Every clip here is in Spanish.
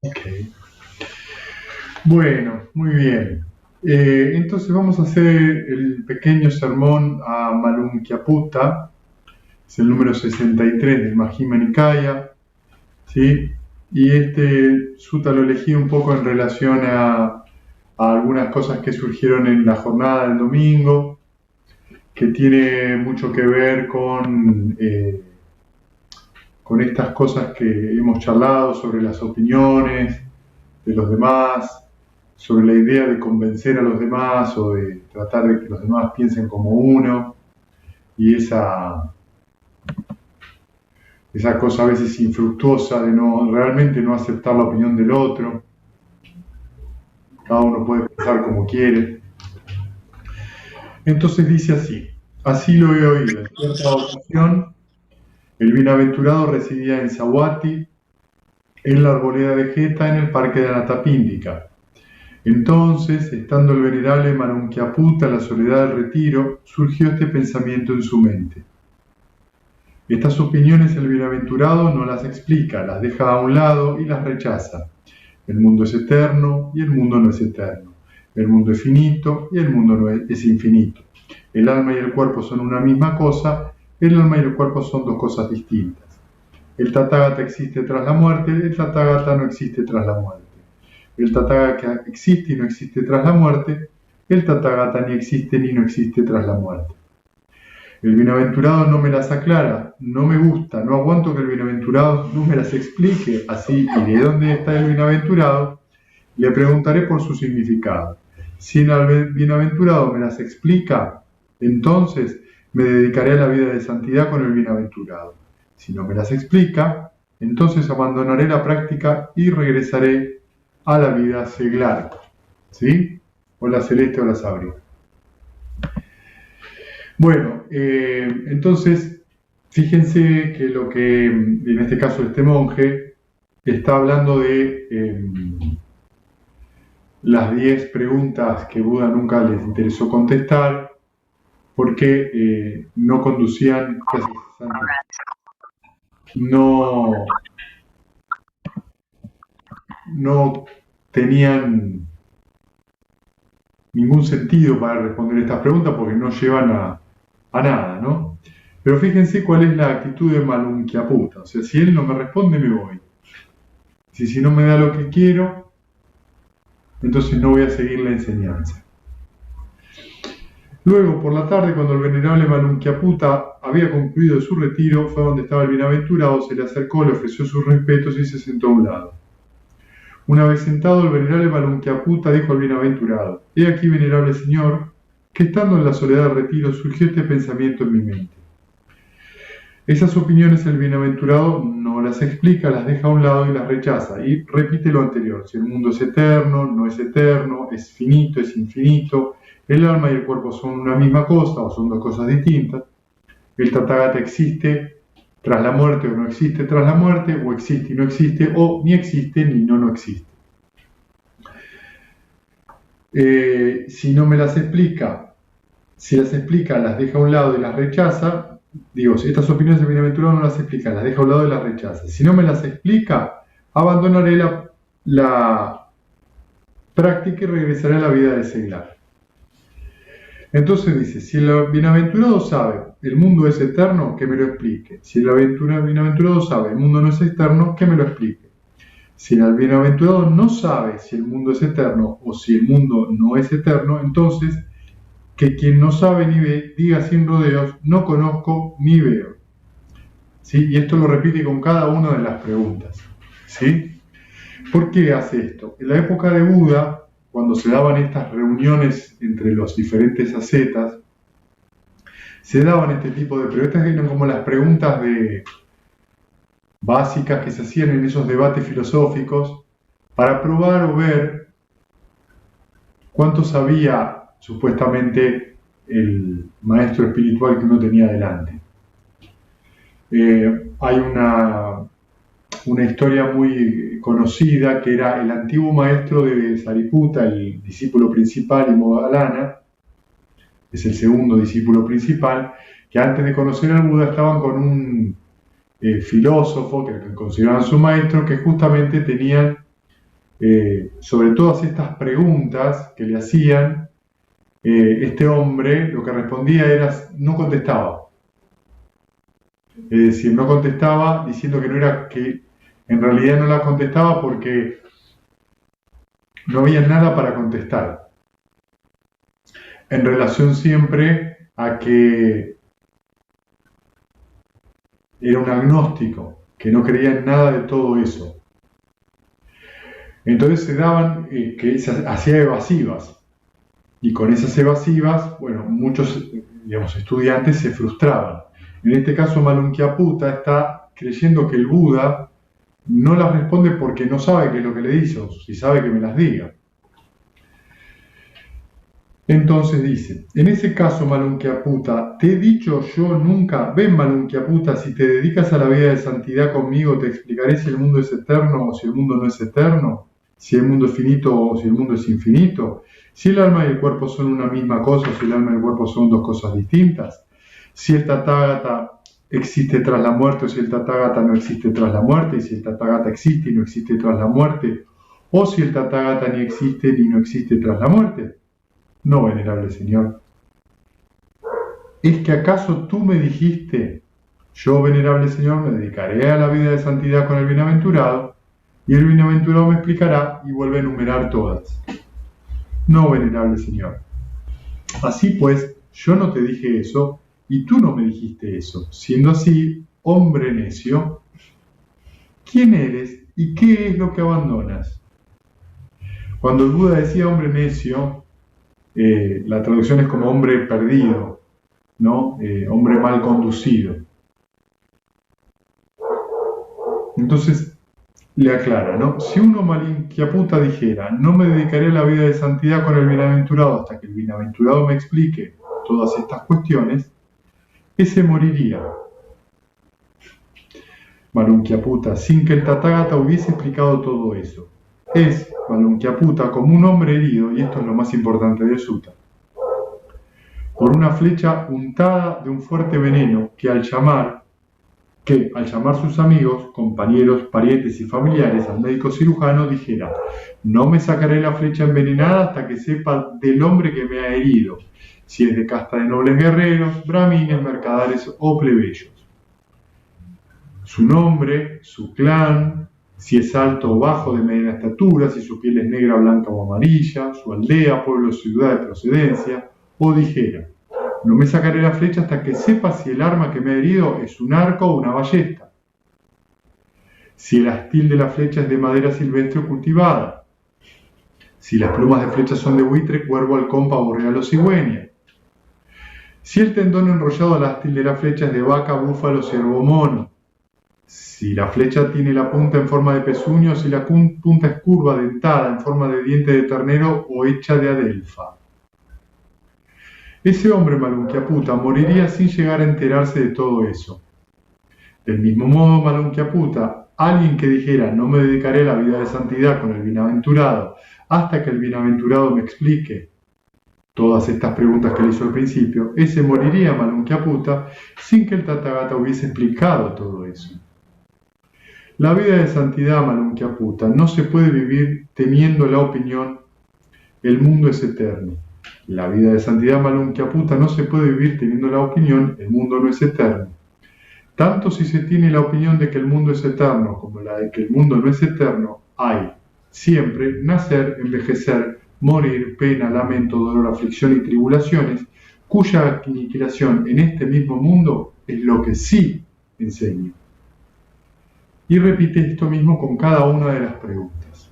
Ok. Bueno, muy bien. Entonces vamos a hacer el pequeño sermón a Malunkyaputta, es el número 63 del Majjhima Nikaya, ¿sí? Y este sutta lo elegí un poco en relación a algunas cosas que surgieron en la jornada del domingo, que tiene mucho que ver con estas cosas que hemos charlado sobre las opiniones de los demás, sobre la idea de convencer a los demás o de tratar de que los demás piensen como uno, y esa cosa a veces infructuosa de realmente no aceptar la opinión del otro. Cada uno puede pensar como quiere. Entonces dice así lo he oído. En cierta ocasión, el bienaventurado residía en Savatthi, en la arboleda de Jeta, en el parque de Anathapindika. Entonces, estando el venerable Malunkyaputta en la soledad del retiro, surgió este pensamiento en su mente. Estas opiniones el bienaventurado no las explica, las deja a un lado y las rechaza. El mundo es eterno y el mundo no es eterno. El mundo es finito y el mundo no es infinito. El alma y el cuerpo son una misma cosa, el alma y el cuerpo son dos cosas distintas. El Tathagata existe tras la muerte, el Tathagata no existe tras la muerte. El Tathagata existe y no existe tras la muerte, el Tathagata ni existe ni no existe tras la muerte. El bienaventurado no me las aclara, no me gusta, no aguanto que el bienaventurado no me las explique, así y de dónde está el bienaventurado, le preguntaré por su significado. Si el bienaventurado me las explica, entonces me dedicaré a la vida de santidad con el bienaventurado. Si no me las explica, entonces abandonaré la práctica y regresaré a la vida seglar. ¿Sí? Hola Celeste, hola Sabri. Bueno, entonces, fíjense que lo que, en este caso, este monje está hablando de las 10 preguntas que Buda nunca les interesó contestar porque no conducían, no, no tenían ningún sentido para responder estas preguntas porque no llevan a nada, ¿no? Pero fíjense cuál es la actitud de Malunkyaputta. O sea, si él no me responde, me voy. Si no me da lo que quiero, entonces no voy a seguir la enseñanza. Luego, por la tarde, cuando el venerable Malunkyaputta había concluido su retiro, fue donde estaba el bienaventurado, se le acercó, le ofreció sus respetos y se sentó a un lado. Una vez sentado, el venerable Malunkyaputta dijo al bienaventurado: He aquí, venerable señor, que estando en la soledad del retiro surgió este pensamiento en mi mente. Esas opiniones el bienaventurado no las explica, las deja a un lado y las rechaza. Y repite lo anterior: si el mundo es eterno, no es eterno, es finito, es infinito, el alma y el cuerpo son una misma cosa o son dos cosas distintas, el Tathagata existe tras la muerte o no existe tras la muerte, o existe y no existe, o ni existe ni no existe. Si no me las explica, si las explica, las deja a un lado y las rechaza. Digo, si estas opiniones del bienaventurado no las explica, las deja a un lado y las rechaza. Si no me las explica, abandonaré la práctica y regresaré a la vida de seglar. Entonces dice, si el bienaventurado sabe el mundo es eterno, que me lo explique. Si el bienaventurado sabe el mundo no es eterno, que me lo explique. Si el bienaventurado no sabe si el mundo es eterno o si el mundo no es eterno, entonces que quien no sabe ni ve diga sin rodeos, no conozco ni veo. ¿Sí? Y esto lo repite con cada una de las preguntas. ¿Sí? ¿Por qué hace esto? En la época de Buda, cuando se daban estas reuniones entre los diferentes ascetas, se daban este tipo de preguntas, que eran como las preguntas básicas que se hacían en esos debates filosóficos para probar o ver cuánto sabía supuestamente el maestro espiritual que uno tenía delante. Hay una historia muy conocida que era el antiguo maestro de Sariputta, el discípulo principal, y Moggallana, es el segundo discípulo principal, que antes de conocer al Buda estaban con un filósofo que consideraban su maestro, que justamente tenían sobre todas estas preguntas que le hacían, este hombre lo que respondía era, no contestaba. Es decir, no contestaba diciendo que no era, que en realidad no la contestaba porque no había nada para contestar. En relación siempre a que era un agnóstico, que no creía en nada de todo eso. Entonces se daban, que se hacía evasivas. Y con esas evasivas, bueno, muchos, estudiantes se frustraban. En este caso, Malunkyaputta está creyendo que el Buda no las responde porque no sabe qué es lo que le dice, o si sabe que me las diga. Entonces dice, en ese caso, Malunkyaputta, te he dicho yo nunca, ven Malunkyaputta, si te dedicas a la vida de santidad conmigo, te explicaré si el mundo es eterno o si el mundo no es eterno, si el mundo es finito o si el mundo es infinito, si el alma y el cuerpo son una misma cosa o si el alma y el cuerpo son dos cosas distintas, si el Tathagata existe tras la muerte o si el Tathagata no existe tras la muerte, y si el Tathagata existe y no existe tras la muerte, o si el Tathagata ni existe ni no existe tras la muerte. No, venerable Señor. ¿Es que acaso tú me dijiste, yo, venerable Señor, me dedicaré a la vida de santidad con el bienaventurado, y el bienaventurado me explicará y vuelve a enumerar todas? No, venerable Señor. Así pues, yo no te dije eso, y tú no me dijiste eso. Siendo así, hombre necio, ¿quién eres y qué es lo que abandonas? Cuando el Buda decía hombre necio, la traducción es como hombre perdido, ¿no? Hombre mal conducido. Entonces le aclara, ¿no? Si uno Malunkyaputta dijera, no me dedicaré a la vida de santidad con el bienaventurado hasta que el bienaventurado me explique todas estas cuestiones, ese moriría. Malunkyaputta, sin que el Tathagata hubiese explicado todo eso. Es Malunkyaputta como un hombre herido, y esto es lo más importante del sutta, por una flecha untada de un fuerte veneno que al llamar sus amigos, compañeros, parientes y familiares al médico cirujano dijera, no me sacaré la flecha envenenada hasta que sepa del hombre que me ha herido, si es de casta de nobles guerreros, brahmines, mercaderes o plebeyos. Su nombre, su clan, si es alto o bajo de mediana estatura, si su piel es negra, blanca o amarilla, su aldea, pueblo o ciudad de procedencia, o dijera, no me sacaré la flecha hasta que sepa si el arma que me ha herido es un arco o una ballesta, si el astil de la flecha es de madera silvestre o cultivada, si las plumas de flecha son de buitre, cuervo, halcón, pavo real o cigüeña, si el tendón enrollado al astil de la flecha es de vaca, búfalo, ciervo o mono, si la flecha tiene la punta en forma de pezuño, si la punta es curva, dentada, en forma de diente de ternero o hecha de adelfa. Ese hombre Malunkyaputta moriría sin llegar a enterarse de todo eso. Del mismo modo, Malunkyaputta, alguien que dijera, no me dedicaré a la vida de santidad con el bienaventurado hasta que el bienaventurado me explique todas estas preguntas que le hizo al principio, ese moriría Malunkyaputta sin que el Tathagata hubiese explicado todo eso. La vida de santidad, Malunkyaputta, no se puede vivir temiendo la opinión, el mundo es eterno. La vida de santidad, Malunkyaputta, no se puede vivir teniendo la opinión, el mundo no es eterno. Tanto si se tiene la opinión de que el mundo es eterno como la de que el mundo no es eterno, hay siempre nacer, envejecer, morir, pena, lamento, dolor, aflicción y tribulaciones, cuya aniquilación en este mismo mundo es lo que sí enseña. Y repite esto mismo con cada una de las preguntas.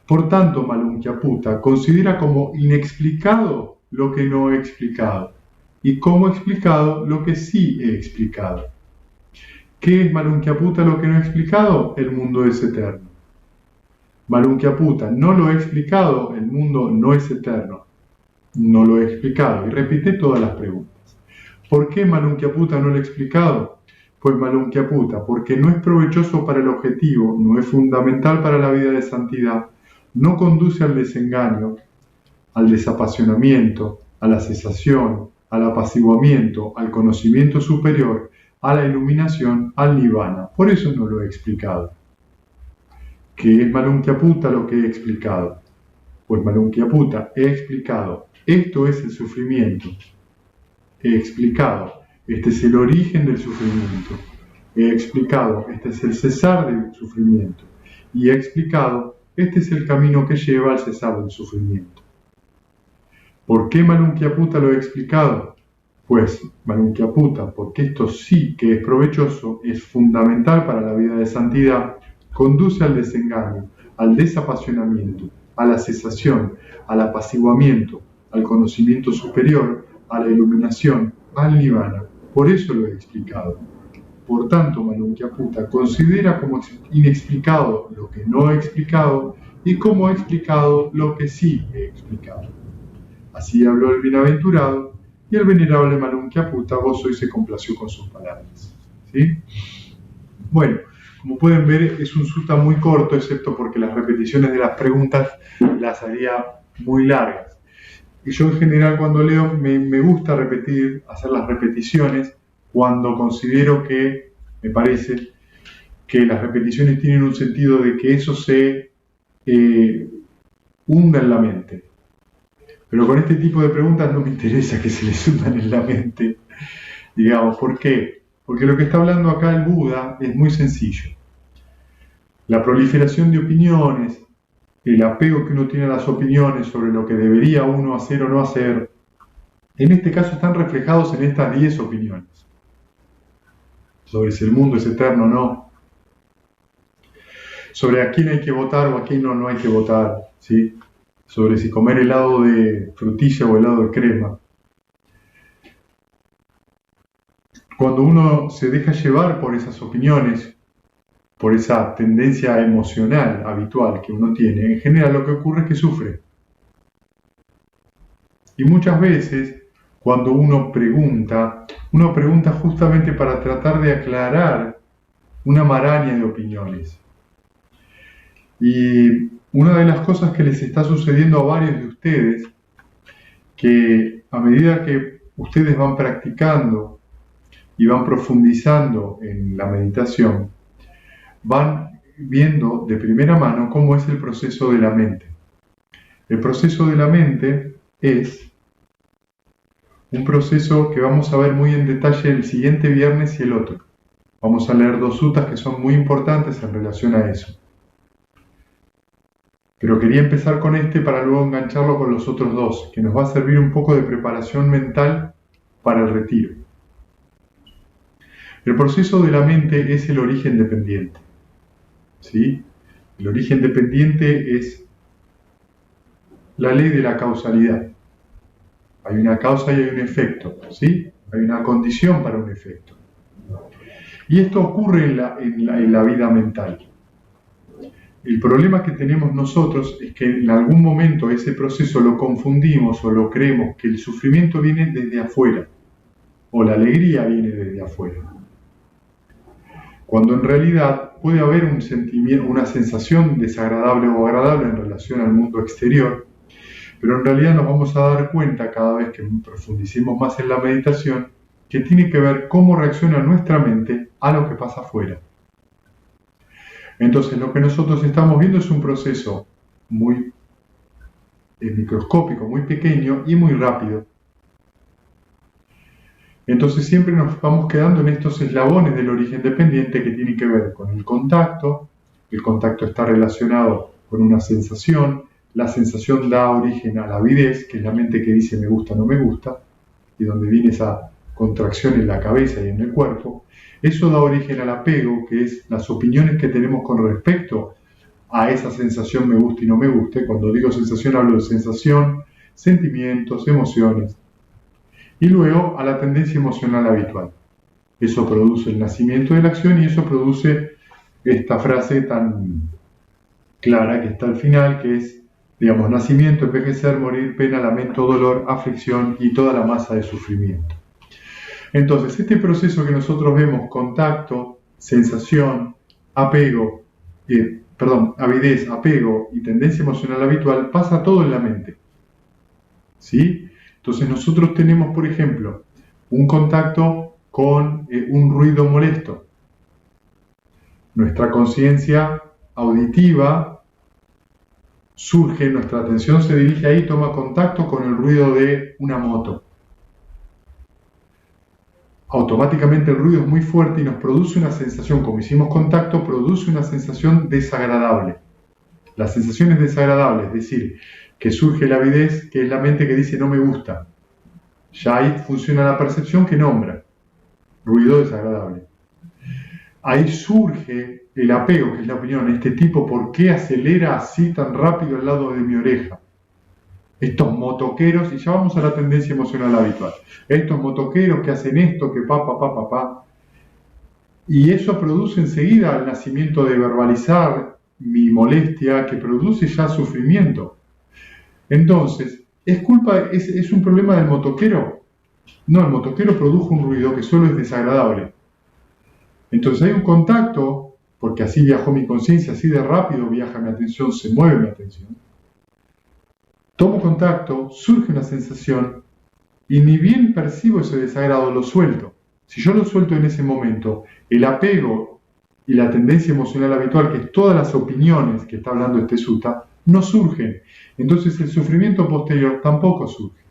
Por tanto, Malunkyaputta considera como inexplicado lo que no he explicado y como explicado lo que sí he explicado. ¿Qué es Malunkyaputta lo que no he explicado? El mundo es eterno. Malunkyaputta, no lo he explicado, el mundo no es eterno. No lo he explicado. Y repite todas las preguntas. ¿Por qué Malunkyaputta no lo he explicado? Pues Malunkyaputta, porque no es provechoso para el objetivo, no es fundamental para la vida de santidad, no conduce al desengaño, al desapasionamiento, a la cesación, al apaciguamiento, al conocimiento superior, a la iluminación, al nirvana. Por eso no lo he explicado. ¿Qué es Malunquiaputa lo que he explicado? Pues Malunquiaputa, he explicado, esto es el sufrimiento. He explicado, este es el origen del sufrimiento. He explicado, este es el cesar del sufrimiento. Y he explicado, este es el camino que lleva al cesar del sufrimiento. ¿Por qué Malunquiaputa lo he explicado? Pues Malunquiaputa, porque esto sí que es provechoso, es fundamental para la vida de santidad, conduce al desengaño, al desapasionamiento, a la cesación, al apaciguamiento, al conocimiento superior, a la iluminación, al nirvana. Por eso lo he explicado. Por tanto, Malunquiaputa considera como inexplicado lo que no he explicado y como explicado lo que sí he explicado. Así habló el bienaventurado, y el venerable Malunquiaputa gozó y se complació con sus palabras. ¿Sí? Bueno, como pueden ver, es un sutta muy corto, excepto porque las repeticiones de las preguntas las haría muy largas. Y yo en general cuando leo me gusta repetir, hacer las repeticiones, cuando considero que, me parece, que las repeticiones tienen un sentido de que eso se hunda en la mente. Pero con este tipo de preguntas no me interesa que se les hundan en la mente, digamos. ¿Por qué? Porque lo que está hablando acá el Buda es muy sencillo. La proliferación de opiniones, el apego que uno tiene a las opiniones sobre lo que debería uno hacer o no hacer, en este caso están reflejados en estas 10 opiniones. Sobre si el mundo es eterno o no. Sobre a quién hay que votar o a quién no hay que votar, ¿sí? Sobre si comer helado de frutilla o helado de crema. Cuando uno se deja llevar por esas opiniones, por esa tendencia emocional habitual que uno tiene, en general lo que ocurre es que sufre. Y muchas veces, cuando uno pregunta justamente para tratar de aclarar una maraña de opiniones. Y una de las cosas que les está sucediendo a varios de ustedes, que a medida que ustedes van practicando y van profundizando en la meditación, van viendo de primera mano cómo es el proceso de la mente. El proceso de la mente es un proceso que vamos a ver muy en detalle el siguiente viernes y el otro. Vamos a leer 2 suttas que son muy importantes en relación a eso. Pero quería empezar con este para luego engancharlo con los otros 2, que nos va a servir un poco de preparación mental para el retiro. El proceso de la mente es el origen dependiente. ¿Sí? El origen dependiente es la ley de la causalidad. Hay una causa y hay un efecto. ¿Sí? Hay una condición para un efecto. Y esto ocurre en la vida mental. El problema que tenemos nosotros es que en algún momento ese proceso lo confundimos o lo creemos que el sufrimiento viene desde afuera o la alegría viene desde afuera. Cuando en realidad puede haber un sentimiento, una sensación desagradable o agradable en relación al mundo exterior, pero en realidad nos vamos a dar cuenta cada vez que profundicemos más en la meditación que tiene que ver cómo reacciona nuestra mente a lo que pasa afuera. Entonces lo que nosotros estamos viendo es un proceso muy microscópico, muy pequeño y muy rápido. Entonces siempre nos vamos quedando en estos eslabones del origen dependiente que tienen que ver con el contacto. El contacto está relacionado con una sensación. La sensación da origen a la avidez, que es la mente que dice me gusta, no me gusta, y donde viene esa contracción en la cabeza y en el cuerpo. Eso da origen al apego, que es las opiniones que tenemos con respecto a esa sensación me gusta y no me gusta. Cuando digo sensación hablo de sensación, sentimientos, emociones. Y luego a la tendencia emocional habitual. Eso produce el nacimiento de la acción y eso produce esta frase tan clara que está al final, que es, digamos, nacimiento, envejecer, morir, pena, lamento, dolor, aflicción y toda la masa de sufrimiento. Entonces, este proceso que nosotros vemos, contacto, sensación, apego, avidez, apego y tendencia emocional habitual, pasa todo en la mente. ¿Sí? Entonces nosotros tenemos, por ejemplo, un contacto con un ruido molesto. Nuestra conciencia auditiva surge, nuestra atención se dirige ahí, toma contacto con el ruido de una moto. Automáticamente el ruido es muy fuerte y nos produce una sensación, como hicimos contacto, produce una sensación desagradable. La sensación es desagradable, es decir, que surge la avidez, que es la mente que dice no me gusta. Ya ahí funciona la percepción que nombra, ruido desagradable. Ahí surge el apego, que es la opinión, este tipo, ¿por qué acelera así tan rápido al lado de mi oreja? Estos motoqueros, y ya vamos a la tendencia emocional habitual, estos motoqueros que hacen esto, que pa. Y eso produce enseguida el nacimiento de verbalizar mi molestia, que produce ya sufrimiento. Entonces, ¿es un problema del motoquero? No, el motoquero produjo un ruido que solo es desagradable. Entonces hay un contacto, porque así viajó mi conciencia, así de rápido viaja mi atención, se mueve mi atención. Tomo contacto, surge una sensación, y ni bien percibo ese desagrado, lo suelto. Si yo lo suelto en ese momento, el apego y la tendencia emocional habitual, que es todas las opiniones que está hablando este sutta, no surgen. Entonces el sufrimiento posterior tampoco surge.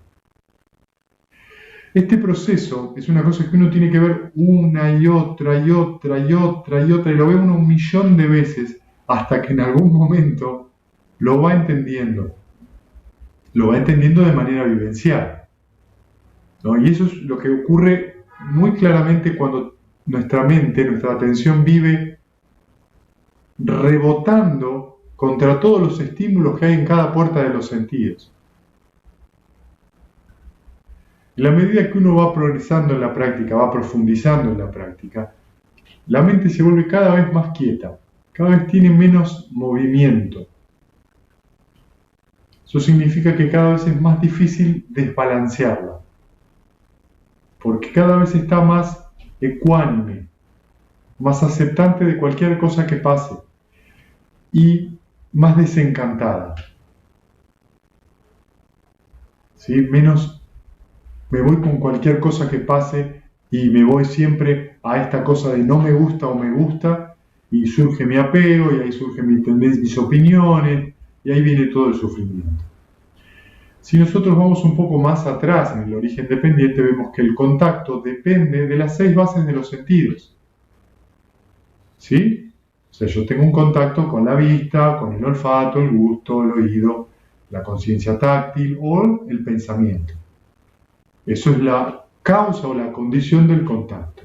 Este proceso es una cosa que uno tiene que ver una y otra, y lo ve uno 1.000.000 de veces, hasta que en algún momento lo va entendiendo. Lo va entendiendo de manera vivencial, ¿no? Y eso es lo que ocurre muy claramente cuando nuestra mente, nuestra atención vive rebotando contra todos los estímulos que hay en cada puerta de los sentidos. En la medida que uno va progresando en la práctica, va profundizando en la práctica, la mente se vuelve cada vez más quieta, cada vez tiene menos movimiento. Eso significa que cada vez es más difícil desbalancearla, porque cada vez está más ecuánime, más aceptante de cualquier cosa que pase y más desencantada. ¿Sí? Menos me voy con cualquier cosa que pase y me voy siempre a esta cosa de no me gusta o me gusta, y surge mi apego y ahí surgen mis opiniones y ahí viene todo el sufrimiento. Si nosotros vamos un poco más atrás en el origen dependiente, vemos que el contacto depende de las 6 bases de los sentidos. ¿Sí? O sea, yo tengo un contacto con la vista, con el olfato, el gusto, el oído, la conciencia táctil o el pensamiento. Eso es la causa o la condición del contacto.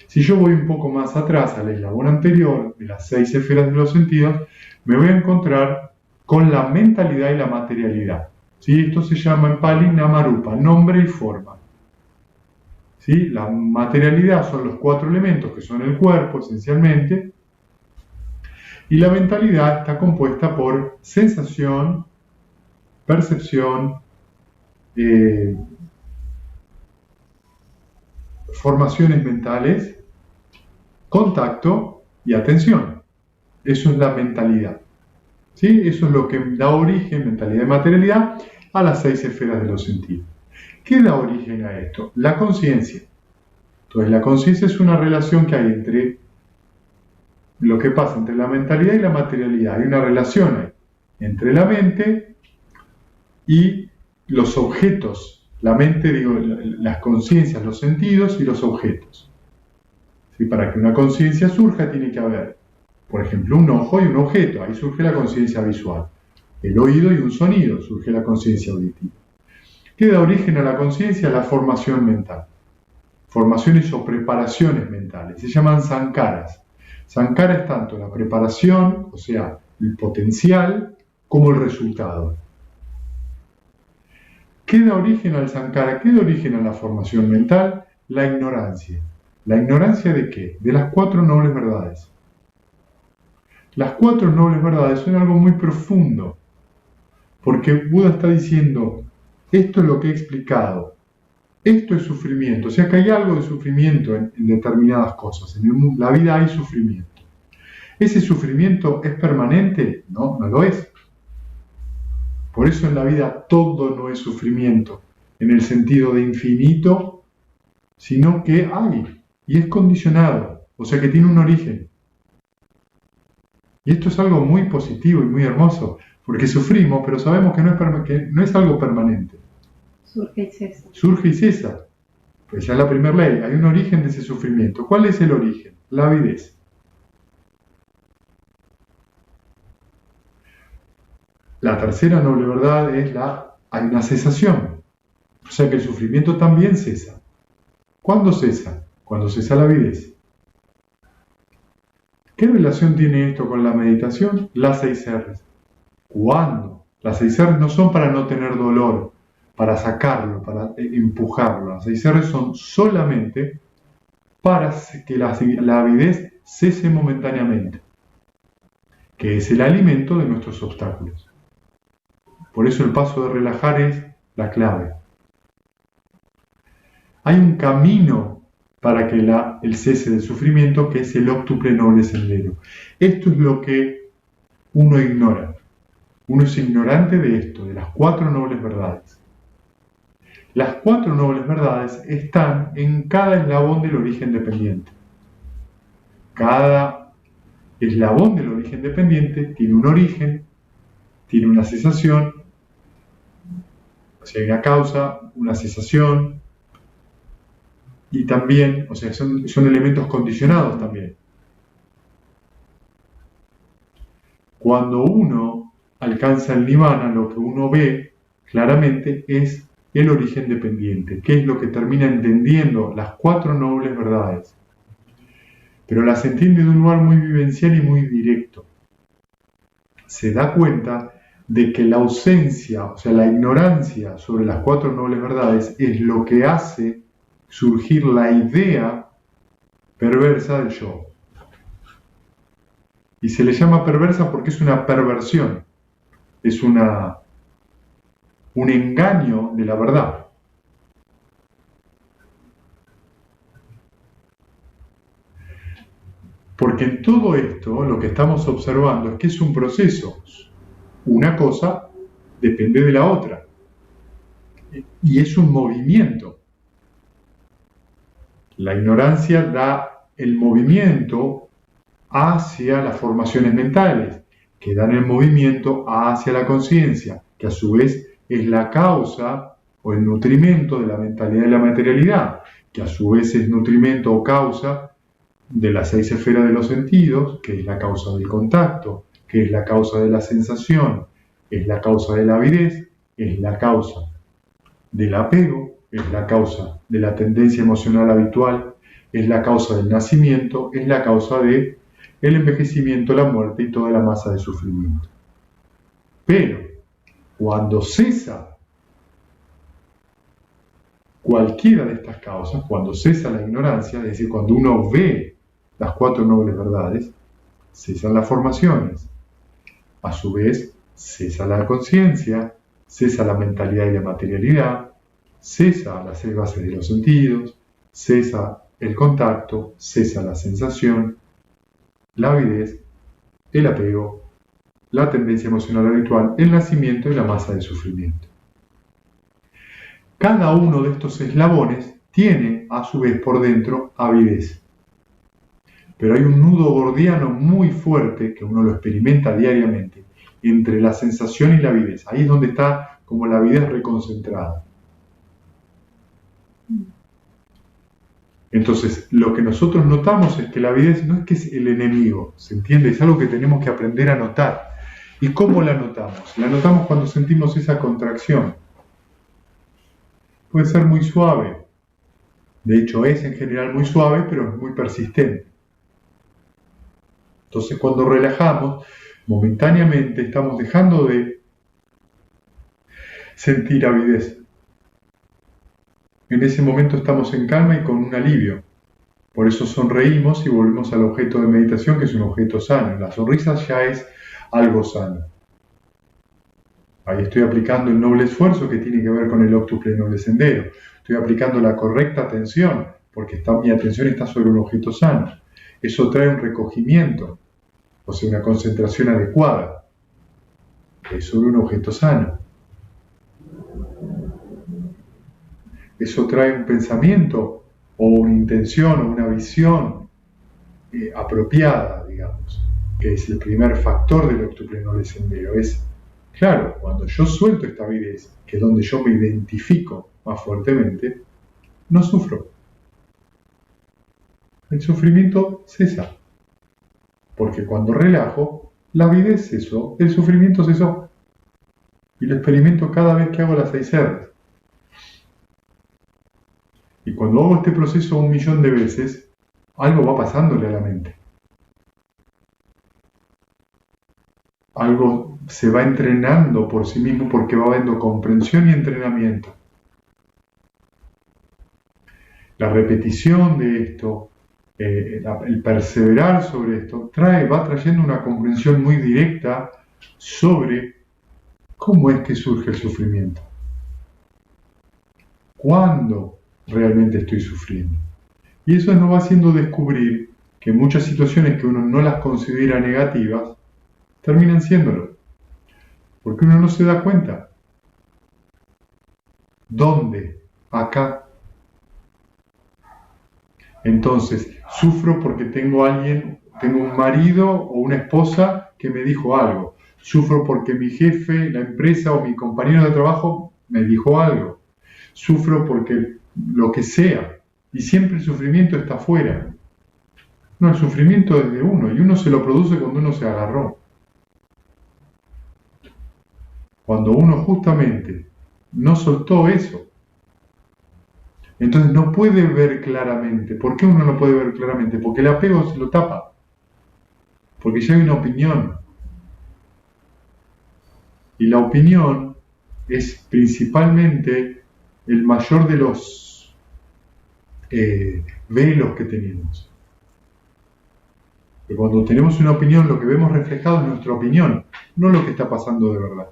Si yo voy un poco más atrás al eslabón anterior de las 6 esferas de los sentidos, me voy a encontrar con la mentalidad y la materialidad. ¿Sí? Esto se llama en Pali Namarupa, nombre y forma. ¿Sí? La materialidad son los 4 elementos que son el cuerpo esencialmente, y la mentalidad está compuesta por sensación, percepción, formaciones mentales, contacto y atención. Eso es la mentalidad. ¿Sí? Eso es lo que da origen, mentalidad y materialidad, a las 6 esferas de los sentidos. ¿Qué da origen a esto? La conciencia. Entonces, la conciencia es una relación que hay entre lo que pasa entre la mentalidad y la materialidad. Hay una relación ahí entre la mente y los objetos. La mente, digo, las conciencias, los sentidos y los objetos. ¿Sí? Para que una conciencia surja tiene que haber, por ejemplo, un ojo y un objeto. Ahí surge la conciencia visual. El oído y un sonido, surge la conciencia auditiva. ¿Qué da origen a la conciencia? La formación mental. Formaciones o preparaciones mentales. Se llaman sankaras. Sankara es tanto la preparación, o sea, el potencial, como el resultado. ¿Qué da origen al sankara? ¿Qué da origen a la formación mental? La ignorancia. ¿La ignorancia de qué? De las 4 nobles verdades. Las 4 nobles verdades son algo muy profundo, porque Buda está diciendo, esto es lo que he explicado, esto es sufrimiento, o sea que hay algo de sufrimiento en determinadas cosas, en la vida hay sufrimiento. ¿Ese sufrimiento es permanente? No, no lo es. Por eso en la vida todo no es sufrimiento, en el sentido de infinito, sino que hay, y es condicionado, o sea que tiene un origen. Y esto es algo muy positivo y muy hermoso, porque sufrimos, pero sabemos que no es algo permanente. Surge y cesa. Surge y cesa. Pues ya es la primera ley, hay un origen de ese sufrimiento. ¿Cuál es el origen? La avidez. La tercera noble verdad es hay una cesación. O sea que el sufrimiento también cesa. ¿Cuándo cesa? Cuando cesa la avidez. ¿Qué relación tiene esto con la meditación? Las 6 R's. ¿Cuándo? Las 6 R's no son para no tener dolor, para sacarlo, para empujarlo. Las 6 R's son solamente para que la avidez cese momentáneamente, que es el alimento de nuestros obstáculos. Por eso el paso de relajar es la clave. Hay un camino para que el cese del sufrimiento, que es el óctuple noble sendero. Esto es lo que uno ignora. Uno es ignorante de esto, de las 4 nobles verdades. Las 4 nobles verdades están en cada eslabón del origen dependiente. Cada eslabón del origen dependiente tiene un origen, tiene una cesación, o sea, hay una causa, una cesación, y también, o sea, son elementos condicionados también. Cuando uno alcanza el nirvana, lo que uno ve claramente es el origen dependiente, que es lo que termina entendiendo las 4 nobles verdades. Pero las entiende de un lugar muy vivencial y muy directo. Se da cuenta de que la ausencia, o sea, la ignorancia sobre las 4 nobles verdades es lo que hace surgir la idea perversa del yo. Y se le llama perversa porque es una perversión, es un engaño de la verdad. Porque en todo esto lo que estamos observando es que es un proceso. Una cosa depende de la otra. Y es un movimiento. La ignorancia da el movimiento hacia las formaciones mentales, que dan el movimiento hacia la conciencia, que a su vez es la causa o el nutrimento de la mentalidad y la materialidad, que a su vez es nutrimento o causa de las 6 esferas de los sentidos, que es la causa del contacto, que es la causa de la sensación, es la causa de la avidez, es la causa del apego, es la causa de la tendencia emocional habitual, es la causa del nacimiento, es la causa del envejecimiento, la muerte y toda la masa de sufrimiento. Pero cuando cesa cualquiera de estas causas, cuando cesa la ignorancia, es decir, cuando uno ve las 4 nobles verdades, cesan las formaciones. A su vez, cesa la conciencia, cesa la mentalidad y la materialidad, cesa las 6 bases de los sentidos, cesa el contacto, cesa la sensación, la avidez, el apego, la tendencia emocional habitual, el nacimiento y la masa de sufrimiento. Cada uno de estos eslabones tiene, a su vez, por dentro, avidez. Pero hay un nudo gordiano muy fuerte, que uno lo experimenta diariamente, entre la sensación y la avidez. Ahí es donde está como la avidez reconcentrada. Entonces, lo que nosotros notamos es que la avidez no es que es el enemigo, ¿se entiende? Es algo que tenemos que aprender a notar. ¿Y cómo la notamos? La notamos cuando sentimos esa contracción. Puede ser muy suave. De hecho, es en general muy suave, pero es muy persistente. Entonces, cuando relajamos, momentáneamente estamos dejando de sentir avidez. En ese momento estamos en calma y con un alivio. Por eso sonreímos y volvemos al objeto de meditación, que es un objeto sano. La sonrisa ya es algo sano. Ahí estoy aplicando el noble esfuerzo que tiene que ver con el óctuple noble sendero. Estoy aplicando la correcta atención, porque mi atención está sobre un objeto sano. Eso trae un recogimiento, o sea, una concentración adecuada. Es sobre un objeto sano. Eso trae un pensamiento, o una intención, o una visión apropiada, digamos. que es el primer factor del octupleno descendero, es, claro, cuando yo suelto esta avidez, que es donde yo me identifico más fuertemente, no sufro. El sufrimiento cesa. Porque cuando relajo, la avidez cesó, el sufrimiento cesó. Y lo experimento cada vez que hago las 6 R's. Y cuando hago este proceso 1.000.000 de veces, algo va pasándole a la mente. Algo se va entrenando por sí mismo porque va habiendo comprensión y entrenamiento. La repetición de esto, el perseverar sobre esto, va trayendo una comprensión muy directa sobre cómo es que surge el sufrimiento. ¿Cuándo realmente estoy sufriendo? Y eso nos va haciendo descubrir que muchas situaciones que uno no las considera negativas, terminan siéndolo. Porque uno no se da cuenta. ¿Dónde? Acá. Entonces, sufro porque tengo un marido o una esposa que me dijo algo. Sufro porque mi jefe, la empresa o mi compañero de trabajo me dijo algo. Sufro porque lo que sea. Y siempre el sufrimiento está afuera. No, el sufrimiento es de uno y uno se lo produce cuando uno se agarró. Cuando uno justamente no soltó eso. Entonces no puede ver claramente. ¿Por qué uno no puede ver claramente? Porque el apego se lo tapa. Porque ya hay una opinión. Y la opinión es principalmente el mayor de los velos que tenemos. Que cuando tenemos una opinión, lo que vemos reflejado es nuestra opinión, no lo que está pasando de verdad.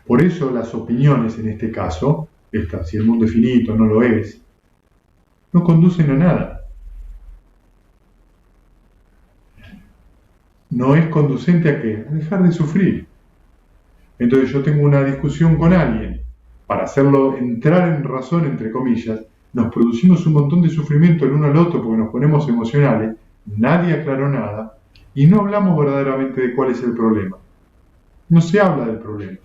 Por eso las opiniones, en este caso, si el mundo es finito, no lo es, no conducen a nada. No es conducente a qué? A dejar de sufrir. Entonces yo tengo una discusión con alguien, para hacerlo entrar en razón, entre comillas, nos producimos un montón de sufrimiento el uno al otro porque nos ponemos emocionales, nadie aclaró nada, y no hablamos verdaderamente de cuál es el problema. No se habla del problema.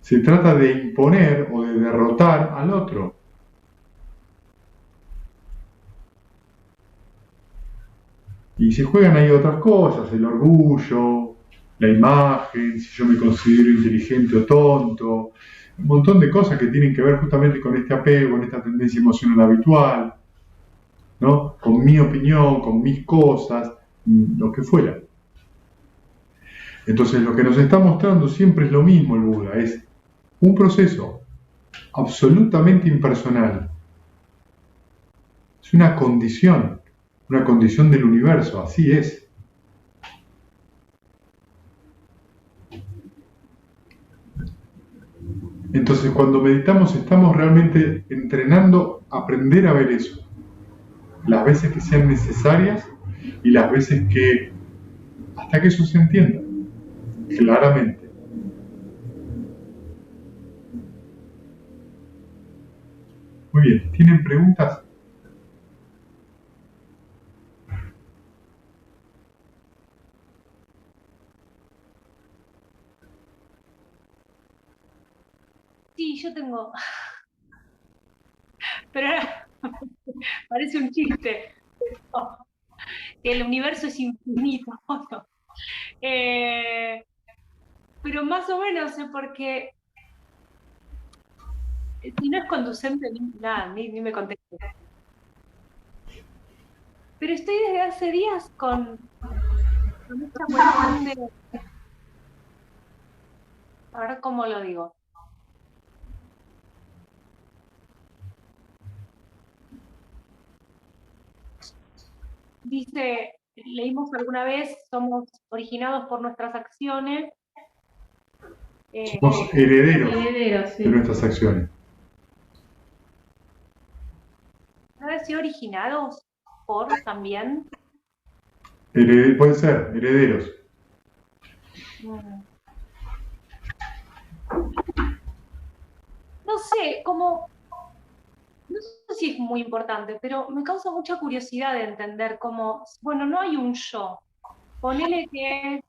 Se trata de imponer o de derrotar al otro. Y se juegan ahí otras cosas, el orgullo, la imagen, si yo me considero inteligente o tonto, un montón de cosas que tienen que ver justamente con este apego, con esta tendencia emocional habitual, ¿no? Con mi opinión, con mis cosas, lo que fuera. Entonces lo que nos está mostrando siempre es lo mismo el Buda, es un proceso absolutamente impersonal. Es una condición del universo, así es. Entonces cuando meditamos estamos realmente entrenando a aprender a ver eso. Las veces que sean necesarias y las veces que, hasta que eso se entienda claramente. Muy bien, ¿tienen preguntas? Sí, yo tengo. Pero ahora parece un chiste. Que el universo es infinito. ¿No? Pero más o menos, porque si no es conducente, nada, ni me contesté. Pero estoy desde hace días con esta cuestión de. A ver cómo lo digo. Dice, leímos alguna vez, somos originados por nuestras acciones. Somos herederos de nuestras acciones. ¿No haber sido originados por también? Puede ser, herederos. No sé, como, no sé si es muy importante, pero me causa mucha curiosidad de entender cómo, bueno, no hay un yo, ponele que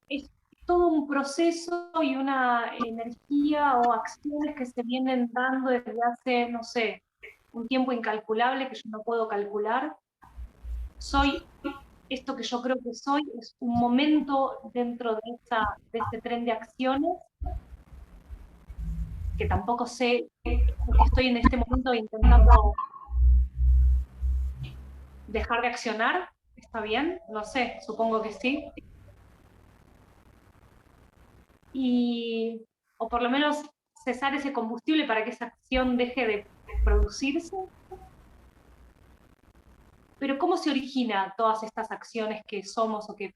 es todo un proceso y una energía o acciones que se vienen dando desde hace, no sé, un tiempo incalculable que yo no puedo calcular. Soy esto que yo creo que soy, es un momento dentro de este tren de acciones que tampoco sé, porque estoy en este momento intentando dejar de accionar. ¿Está bien? No sé, supongo que sí. O por lo menos cesar ese combustible para que esa acción deje de producirse. Pero ¿cómo se origina todas estas acciones que somos o que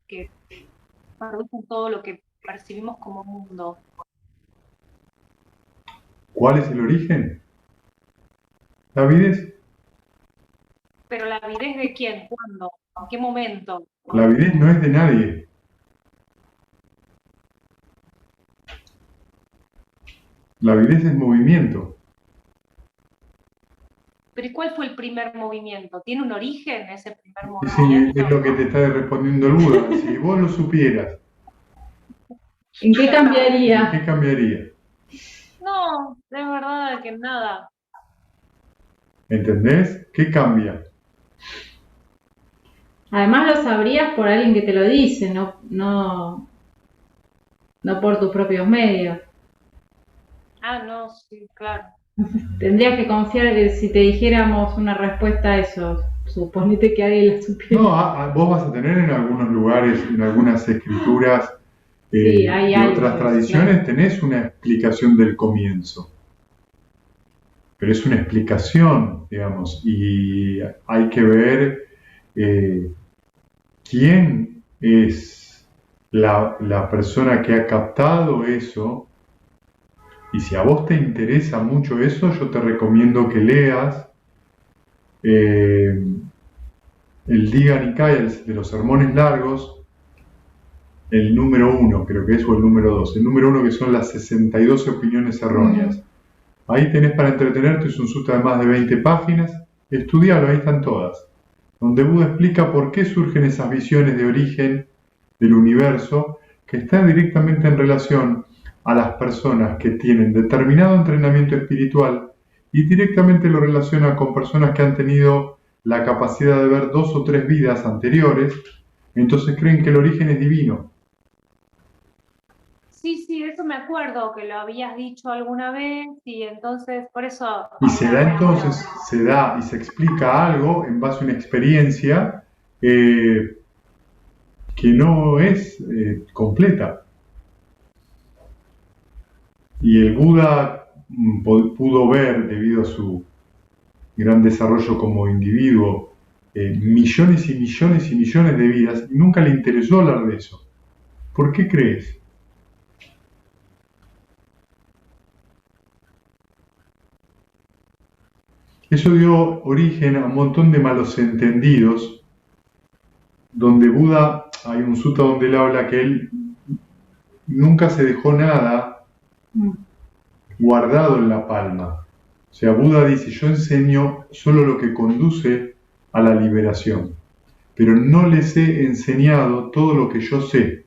producen todo lo que percibimos como mundo? ¿Cuál es el origen? La avidez. ¿Pero la avidez de quién? ¿Cuándo? ¿En qué momento? La avidez no es de nadie. La avidez es movimiento. ¿Pero y cuál fue el primer movimiento? ¿Tiene un origen ese primer Sí, movimiento? es lo que te está respondiendo el Buda. Si vos lo supieras, ¿En qué ¿en cambiaría? qué cambiaría? No, de verdad que nada. ¿Entendés? ¿Qué cambia? Además lo sabrías por alguien que te lo dice, no por tus propios medios. Ah, no, sí, claro. Tendrías que confiar que si te dijéramos una respuesta a eso, suponete que alguien la supiera. No, vos vas a tener en algunos lugares, en algunas escrituras Sí, hay de algo otras de eso, tradiciones, claro. tenés una explicación del comienzo. Pero es una explicación, digamos, y hay que ver quién es la persona que ha captado eso. Y si a vos te interesa mucho eso, yo te recomiendo que leas el Diga Nikaya, el de los sermones largos, el número 1, creo que es, o el número 2. El número 1, que son las 62 opiniones erróneas. Ahí tenés para entretenerte, es un sutta de más de 20 páginas. Estudialo, ahí están todas. Donde Buda explica por qué surgen esas visiones de origen del universo que están directamente en relación a las personas que tienen determinado entrenamiento espiritual y directamente lo relaciona con personas que han tenido la capacidad de ver 2 o 3 vidas anteriores, entonces creen que el origen es divino. Sí, eso me acuerdo que lo habías dicho alguna vez y entonces por eso Y se da me entonces, acuerdo. se da y se explica algo en base a una experiencia que no es completa. Y el Buda pudo ver, debido a su gran desarrollo como individuo, millones y millones y millones de vidas, y nunca le interesó hablar de eso. ¿Por qué crees? Eso dio origen a un montón de malos entendidos, donde Buda, hay un sutta donde él habla que él nunca se dejó nada guardado en la palma. O sea, Buda dice, yo enseño solo lo que conduce a la liberación, pero no les he enseñado todo lo que yo sé.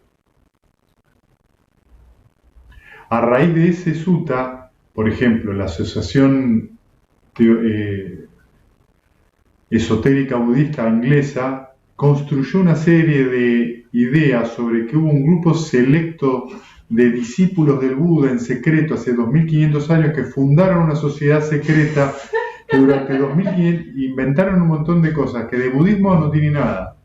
A raíz de ese sutta, por ejemplo, la Asociación Esotérica Budista Inglesa construyó una serie de ideas sobre que hubo un grupo selecto de discípulos del Buda en secreto hace 2500 años que fundaron una sociedad secreta que durante 2500 inventaron un montón de cosas que de budismo no tiene nada.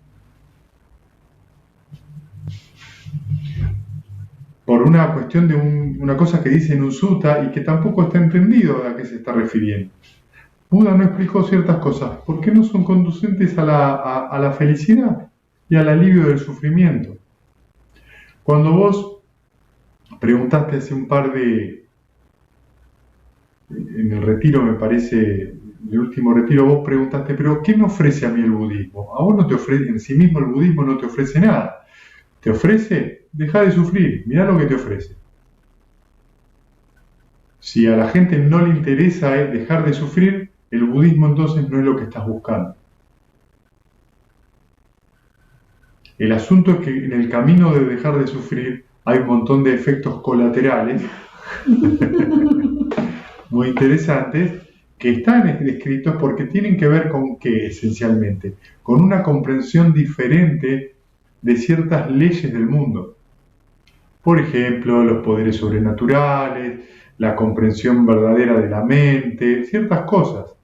Por una cuestión de una cosa que dice en un sutta y que tampoco está entendido a qué se está refiriendo. Buda no explicó ciertas cosas porque no son conducentes a la felicidad y al alivio del sufrimiento. Cuando vos preguntaste hace un par de... En el retiro, me parece, en el último retiro, vos preguntaste, pero ¿qué me ofrece a mí el budismo? A vos no te ofrece, en sí mismo el budismo no te ofrece nada. ¿Te ofrece? Deja de sufrir, mirá lo que te ofrece. Si a la gente no le interesa dejar de sufrir, el budismo entonces no es lo que estás buscando. El asunto es que en el camino de dejar de sufrir hay un montón de efectos colaterales muy interesantes que están descritos porque tienen que ver con qué esencialmente, con una comprensión diferente de ciertas leyes del mundo. Por ejemplo, los poderes sobrenaturales, la comprensión verdadera de la mente, ciertas cosas,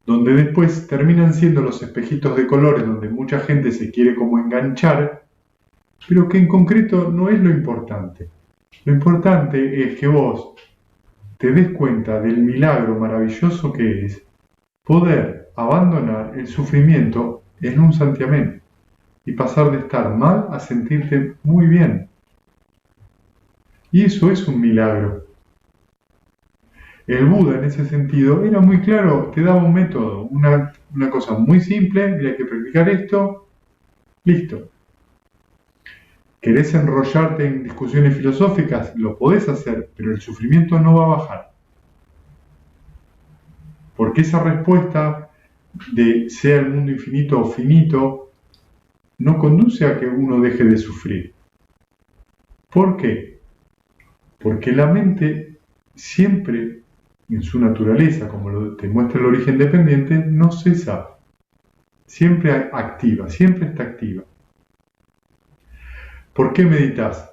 donde después terminan siendo los espejitos de colores donde mucha gente se quiere como enganchar, pero que en concreto no es lo importante. Lo importante es que vos te des cuenta del milagro maravilloso que es poder abandonar el sufrimiento en un santiamén y pasar de estar mal a sentirte muy bien. Y eso es un milagro. El Buda en ese sentido era muy claro, te daba un método, una cosa muy simple, y hay que practicar esto, listo. ¿Querés enrollarte en discusiones filosóficas? Lo podés hacer, pero el sufrimiento no va a bajar. Porque esa respuesta de sea el mundo infinito o finito no conduce a que uno deje de sufrir. ¿Por qué? Porque la mente siempre, en su naturaleza, como te muestra el origen dependiente, no cesa. Siempre activa, siempre está activa. ¿Por qué meditas?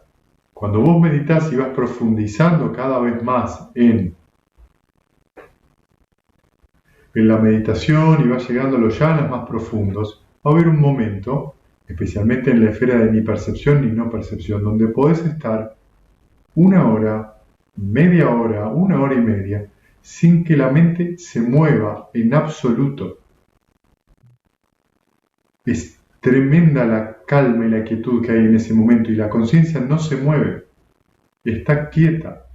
Cuando vos meditas y vas profundizando cada vez más en la meditación y vas llegando a los yanas más profundos, va a haber un momento, especialmente en la esfera de ni percepción ni no percepción, donde podés estar 1 hora, media hora, 1 hora y media, sin que la mente se mueva en absoluto. Es tremenda la calma y la quietud que hay en ese momento y la conciencia no se mueve, está quieta.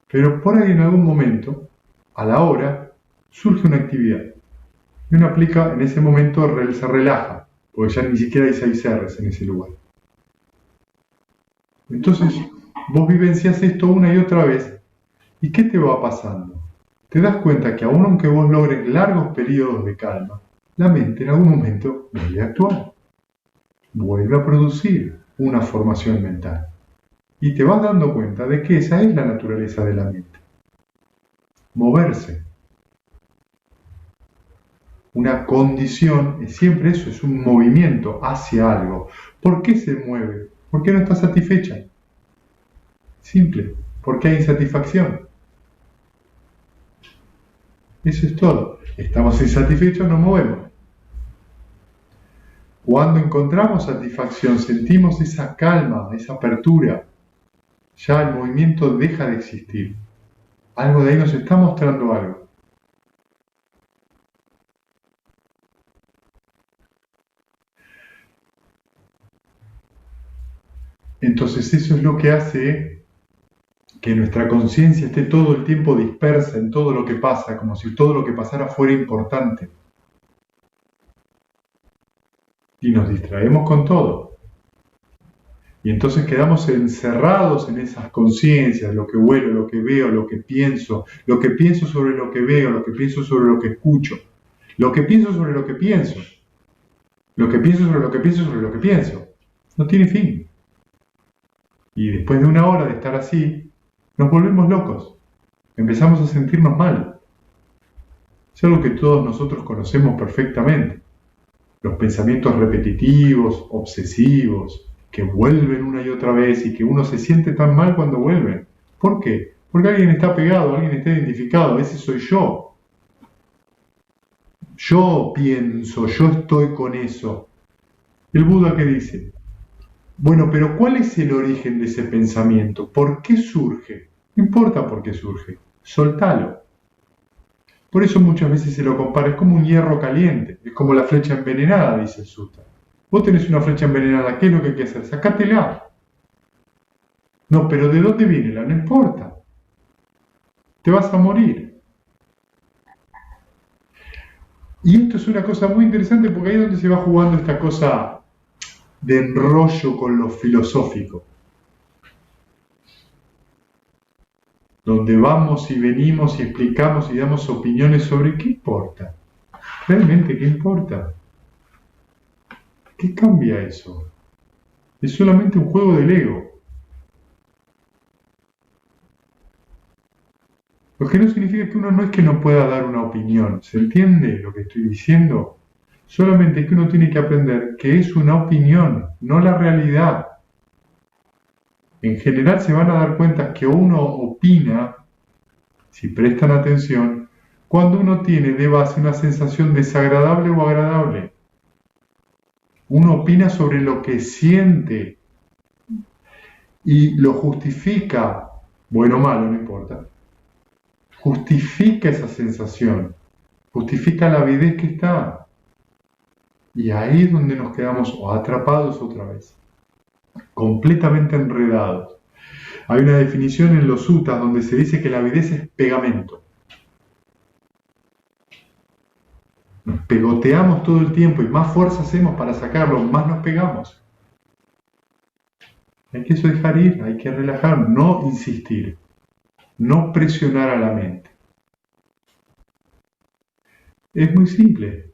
Pero por ahí en algún momento, a la hora, surge una actividad. Y uno aplica, en ese momento se relaja, porque ya ni siquiera hay 6 R's en ese lugar. Entonces, vos vivencias esto una y otra vez, ¿y qué te va pasando? Te das cuenta que aun aunque vos logres largos periodos de calma, la mente en algún momento vuelve a actuar, vuelve a producir una formación mental. Y te vas dando cuenta de que esa es la naturaleza de la mente. Moverse. Una condición es siempre eso, es un movimiento hacia algo. ¿Por qué se mueve? ¿Por qué no está satisfecha? Simple, porque hay insatisfacción. Eso es todo. Estamos insatisfechos, nos movemos. Cuando encontramos satisfacción, sentimos esa calma, esa apertura, ya el movimiento deja de existir. Algo de ahí nos está mostrando algo. Entonces eso es lo que hace que nuestra conciencia esté todo el tiempo dispersa en todo lo que pasa, como si todo lo que pasara fuera importante. Y nos distraemos con todo. Y entonces quedamos encerrados en esas conciencias, lo que huelo, lo que veo, lo que pienso sobre lo que veo, lo que pienso sobre lo que escucho, lo que pienso sobre lo que pienso, lo que pienso sobre lo que pienso sobre lo que pienso. No tiene fin. Y después de 1 hora de estar así, nos volvemos locos. Empezamos a sentirnos mal. Es algo que todos nosotros conocemos perfectamente. Los pensamientos repetitivos, obsesivos, que vuelven una y otra vez y que uno se siente tan mal cuando vuelven. ¿Por qué? Porque alguien está pegado, alguien está identificado. Ese soy yo. Yo pienso, yo estoy con eso. ¿El Buda qué dice? Bueno, pero ¿cuál es el origen de ese pensamiento? ¿Por qué surge? No importa por qué surge. Soltalo. Por eso muchas veces se lo compara, es como un hierro caliente, es como la flecha envenenada, dice el Sutta. Vos tenés una flecha envenenada, ¿qué es lo que hay que hacer? Sacátela. No, pero ¿de dónde viene? No importa. Te vas a morir. Y esto es una cosa muy interesante porque ahí es donde se va jugando esta cosa de enrollo con lo filosófico. Donde vamos y venimos y explicamos y damos opiniones sobre qué importa. ¿Realmente qué importa? ¿Qué cambia eso? Es solamente un juego del ego. Lo que no significa que uno no es que no pueda dar una opinión. ¿Se entiende lo que estoy diciendo? Solamente que uno tiene que aprender que es una opinión, no la realidad. En general se van a dar cuenta que uno opina, si prestan atención, cuando uno tiene de base una sensación desagradable o agradable. Uno opina sobre lo que siente y lo justifica, bueno o malo, no importa. Justifica esa sensación, justifica la avidez que está. Y ahí es donde nos quedamos atrapados otra vez, completamente enredados. Hay una definición en los suttas donde se dice que la avidez es pegamento. Nos pegoteamos todo el tiempo y más fuerza hacemos para sacarlo, más nos pegamos. Hay que dejar ir, hay que relajar, no insistir, no presionar a la mente. Es muy simple,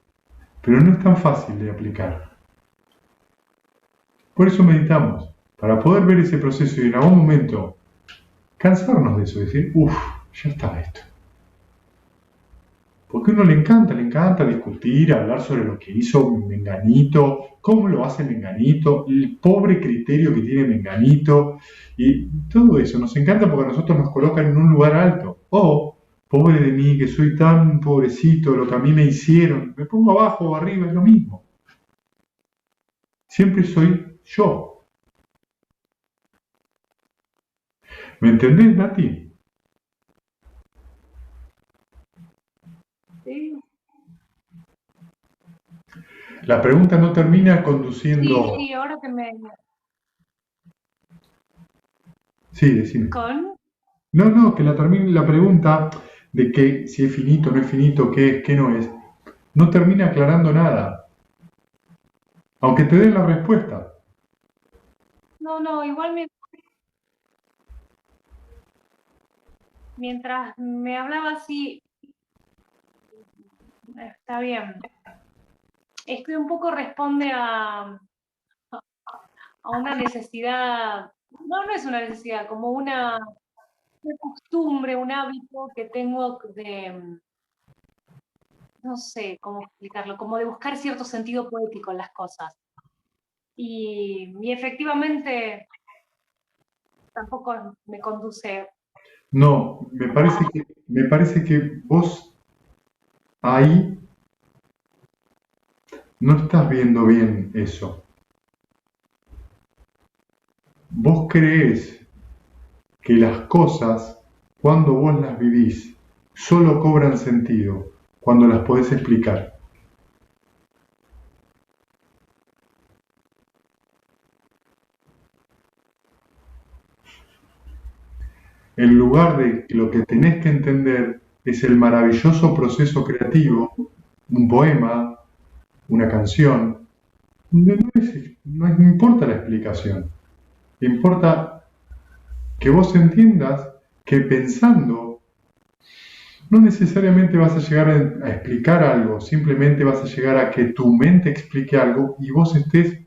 pero no es tan fácil de aplicar. Por eso meditamos, para poder ver ese proceso y en algún momento cansarnos de eso, decir, ya está esto. Porque a uno le encanta discutir, hablar sobre lo que hizo Menganito, cómo lo hace Menganito, el pobre criterio que tiene Menganito, y todo eso nos encanta porque a nosotros nos colocan en un lugar alto. Pobre de mí, que soy tan pobrecito, lo que a mí me hicieron, me pongo abajo o arriba, es lo mismo. Siempre soy yo. ¿Me entendés, Nati? Sí. La pregunta no termina conduciendo... Sí, ahora que me... Sí, decime. ¿Con? No, que la pregunta de que si es finito, no es finito, qué es, qué no es, no termina aclarando nada. Aunque te den la respuesta. No, igual mientras me hablaba así, está bien. Es que un poco responde a una necesidad, no es una necesidad, como una costumbre, un hábito que tengo de, no sé cómo explicarlo, como de buscar cierto sentido poético en las cosas. Y efectivamente tampoco me conduce. No, me parece que vos ahí no estás viendo bien eso. Vos creés que las cosas, cuando vos las vivís, solo cobran sentido cuando las podés explicar. En lugar de que lo que tenés que entender es el maravilloso proceso creativo, un poema, una canción, donde no importa la explicación, importa que vos entiendas que pensando no necesariamente vas a llegar a explicar algo, simplemente vas a llegar a que tu mente explique algo y vos estés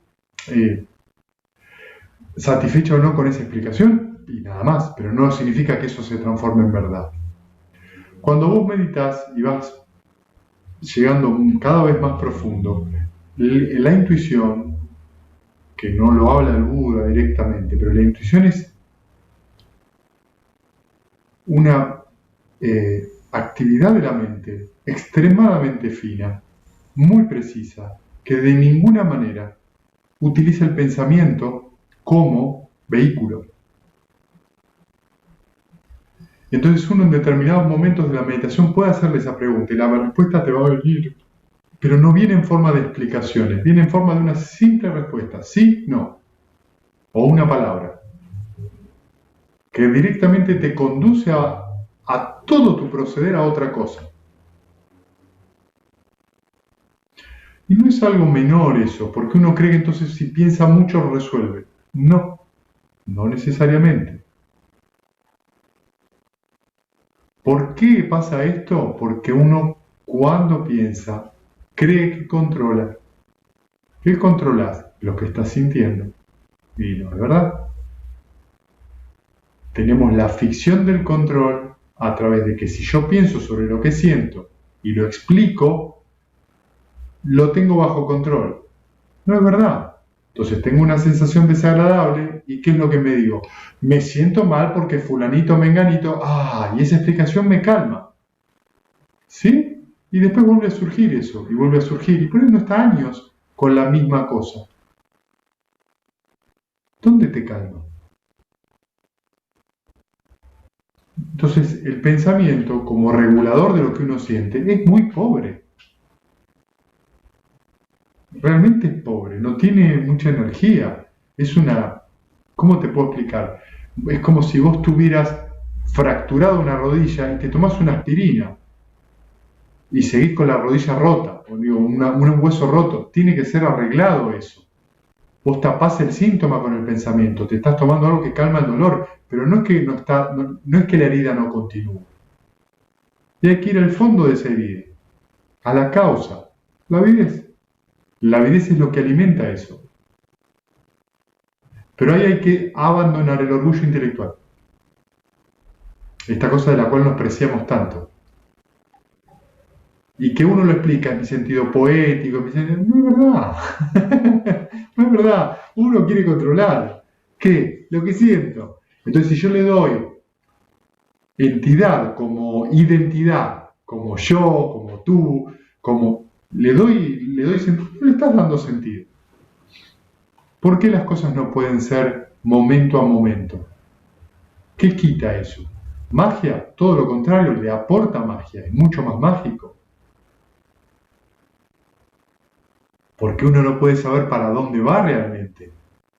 satisfecho o no con esa explicación y nada más, pero no significa que eso se transforme en verdad. Cuando vos meditas y vas llegando cada vez más profundo, la intuición, que no lo habla el Buda directamente, pero la intuición es una actividad de la mente extremadamente fina, muy precisa, que de ninguna manera utiliza el pensamiento como vehículo. Y entonces uno en determinados momentos de la meditación puede hacerle esa pregunta y la respuesta te va a venir, pero no viene en forma de explicaciones, viene en forma de una simple respuesta, sí, no, o una palabra, que directamente te conduce a todo tu proceder a otra cosa. Y no es algo menor eso, porque uno cree que entonces si piensa mucho lo resuelve. No, no necesariamente. ¿Por qué pasa esto? Porque uno cuando piensa cree que controla. ¿Qué controlás? Lo que estás sintiendo. Y no es verdad. Tenemos la ficción del control a través de que si yo pienso sobre lo que siento y lo explico, lo tengo bajo control. No es verdad. Entonces tengo una sensación desagradable y ¿qué es lo que me digo? Me siento mal porque fulanito, menganito, y esa explicación me calma. ¿Sí? Y después vuelve a surgir eso, y vuelve a surgir, y por eso no está años con la misma cosa. ¿Dónde te calma? Entonces, el pensamiento como regulador de lo que uno siente es muy pobre. Realmente es pobre, no tiene mucha energía. Es una... ¿Cómo te puedo explicar? Es como si vos tuvieras fracturado una rodilla y te tomás una aspirina y seguís con la rodilla rota, o digo, un hueso roto. Tiene que ser arreglado eso. Vos tapás el síntoma con el pensamiento, te estás tomando algo que calma el dolor, pero no es que, no es que la herida no continúe. Y hay que ir al fondo de esa herida, a la causa, la avidez. La avidez es lo que alimenta eso. Pero ahí hay que abandonar el orgullo intelectual. Esta cosa de la cual nos preciamos tanto. Y que uno lo explica en mi sentido poético, no es verdad. No es verdad. Uno quiere controlar. ¿Qué? Lo que siento. Entonces, si yo le doy entidad como identidad, como yo, como tú, como le doy sentido, no le estás dando sentido. ¿Por qué las cosas no pueden ser momento a momento? ¿Qué quita eso? ¿Magia? Todo lo contrario, le aporta magia, es mucho más mágico. Porque uno no puede saber para dónde va realmente,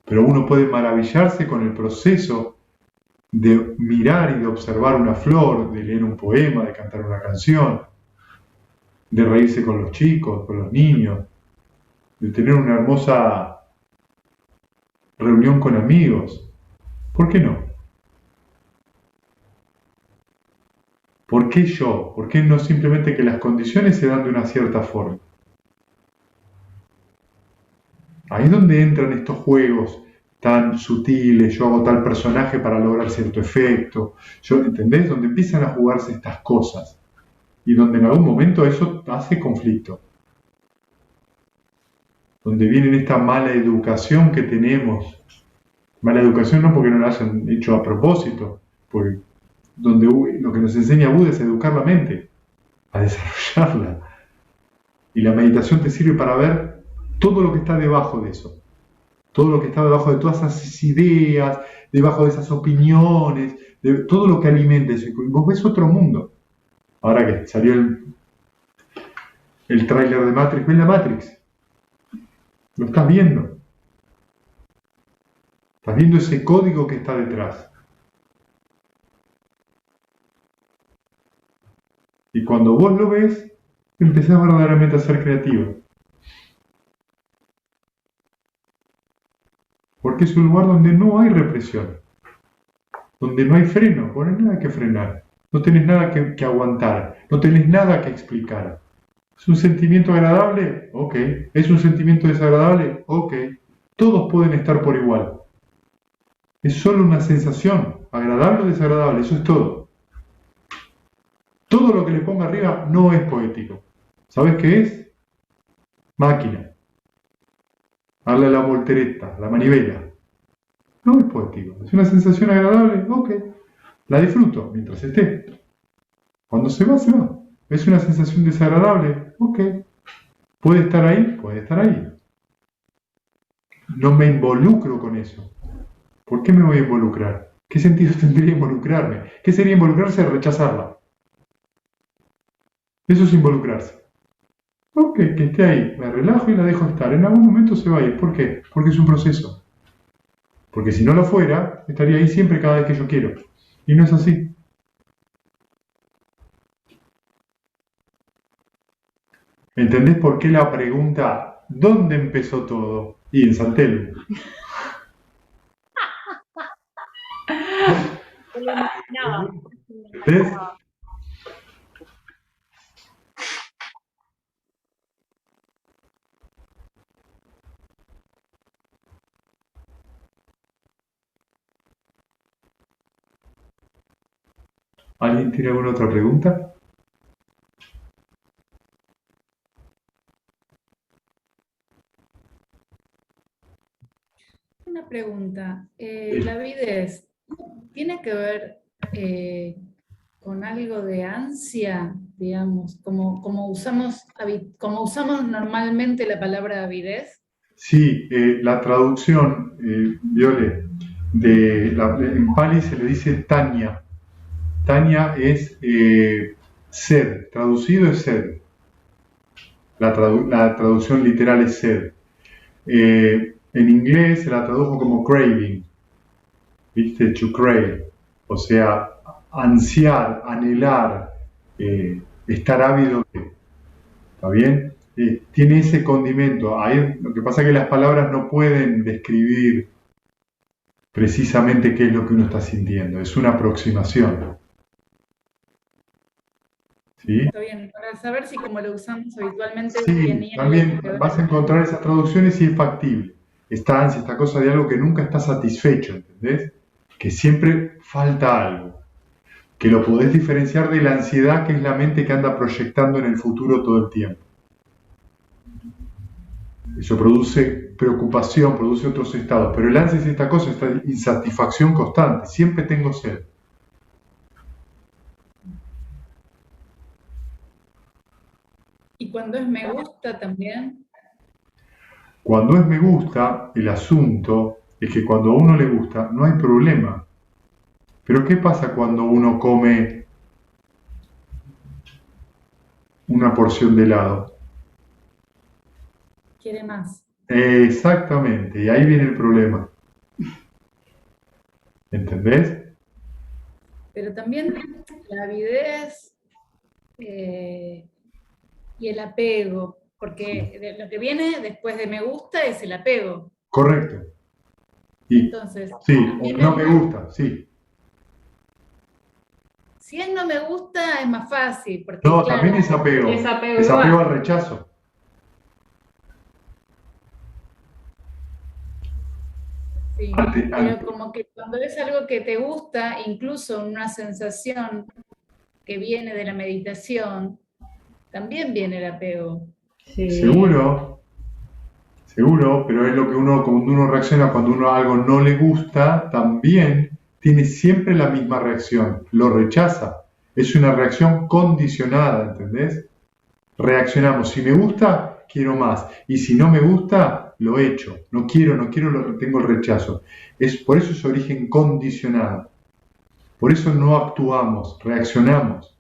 pero uno puede maravillarse con el proceso de mirar y de observar una flor, de leer un poema, de cantar una canción, de reírse con los chicos, con los niños, de tener una hermosa reunión con amigos. ¿Por qué no? ¿Por qué yo? ¿Por qué no simplemente que las condiciones se dan de una cierta forma? Ahí es donde entran estos juegos tan sutiles, yo hago tal personaje para lograr cierto efecto, ¿entendés? Donde empiezan a jugarse estas cosas y donde en algún momento eso hace conflicto. Donde viene esta mala educación que tenemos. Mala educación no porque no la hayan hecho a propósito, porque donde lo que nos enseña Buda es educar la mente, a desarrollarla. Y la meditación te sirve para ver todo lo que está debajo de eso. Todo lo que está debajo de todas esas ideas, debajo de esas opiniones, de todo lo que alimenta eso. Y vos ves otro mundo. Ahora que salió el tráiler de Matrix, ves la Matrix. Lo estás viendo. Estás viendo ese código que está detrás. Y cuando vos lo ves, empezás verdaderamente a ser creativo. Porque es un lugar donde no hay represión. Donde no hay freno, no hay nada que frenar. No tenés nada que aguantar. No tenés nada que explicar. ¿Es un sentimiento agradable? Ok. ¿Es un sentimiento desagradable? Ok. Todos pueden estar por igual. Es solo una sensación, agradable o desagradable, eso es todo. Todo lo que le ponga arriba no es poético. ¿Sabes qué es? Máquina. Darle a la voltereta, la manivela. No es poético. ¿Es una sensación agradable? Ok. La disfruto mientras esté. Cuando se va, se va. ¿Es una sensación desagradable? Ok. ¿Puede estar ahí? Puede estar ahí. No me involucro con eso. ¿Por qué me voy a involucrar? ¿Qué sentido tendría involucrarme? ¿Qué sería involucrarse? Rechazarla. Eso es involucrarse. Ok, que esté ahí. Me relajo y la dejo estar. En algún momento se va a ir. ¿Por qué? Porque es un proceso. Porque si no lo fuera, estaría ahí siempre cada vez que yo quiero. Y no es así. ¿Entendés por qué la pregunta ¿dónde empezó todo? Y en San Telmo. ¿Ves? ¿Alguien tiene alguna otra pregunta? Una pregunta. Sí. ¿La avidez tiene que ver con algo de ansia, digamos, como usamos normalmente la palabra avidez? Sí, la traducción, Viole, en Pali se le dice Tanya. Tanya es sed, traducido es sed. La traducción literal es sed. En inglés se la tradujo como craving, ¿viste? To crave, o sea, ansiar, anhelar, estar ávido de, ¿está bien? Tiene ese condimento. Ahí, lo que pasa es que las palabras no pueden describir precisamente qué es lo que uno está sintiendo, es una aproximación. ¿Sí? Está bien, para saber si como lo usamos habitualmente Sí, tenía también algo que ver. vas a encontrar esas traducciones y es factible. Esta ansia, esta cosa de algo que nunca está satisfecho, ¿entendés? Que siempre falta algo. Que lo podés diferenciar de la ansiedad, que es la mente que anda proyectando en el futuro todo el tiempo. Eso produce preocupación, produce otros estados. Pero el ansia es esta cosa, esta insatisfacción constante. Siempre tengo sed. Y cuando es me gusta también. Cuando es me gusta, el asunto es que cuando a uno le gusta, no hay problema. Pero ¿qué pasa cuando uno come una porción de helado? Quiere más. Exactamente, y ahí viene el problema. ¿Entendés? Pero también la avidez y el apego, porque lo que viene después de me gusta es el apego. Correcto. Y Entonces, sí, también no me gusta, sí. si es no me gusta es más fácil, porque No, claro, también es apego. Es apego Es apego igual. al rechazo. sí, Ante- pero como que cuando es algo que te gusta, incluso una sensación que viene de la meditación, también viene el apego. Sí. Seguro, seguro, pero es lo que uno, cuando uno reacciona, cuando uno algo no le gusta, también tiene siempre la misma reacción, lo rechaza. Es una reacción condicionada, ¿entendés? Reaccionamos, si me gusta, quiero más, y si no me gusta, lo echo. No quiero, tengo el rechazo. Por eso es origen condicionado. Por eso no actuamos, reaccionamos.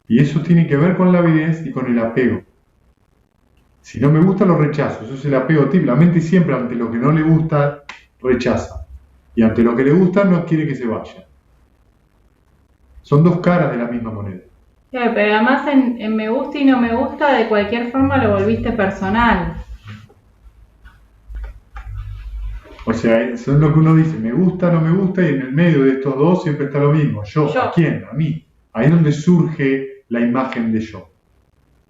Y eso tiene que ver con la avidez y con el apego. Si no me gusta, lo rechazo. Eso es el apego típico. La mente siempre ante lo que no le gusta, rechaza. Y ante lo que le gusta, no quiere que se vaya. Son dos caras de la misma moneda. Claro, pero además en me gusta y no me gusta, de cualquier forma lo volviste personal. O sea, eso es lo que uno dice, me gusta, no me gusta, y en el medio de estos dos siempre está lo mismo. Yo. ¿A quién? A mí. Ahí es donde surge la imagen de yo.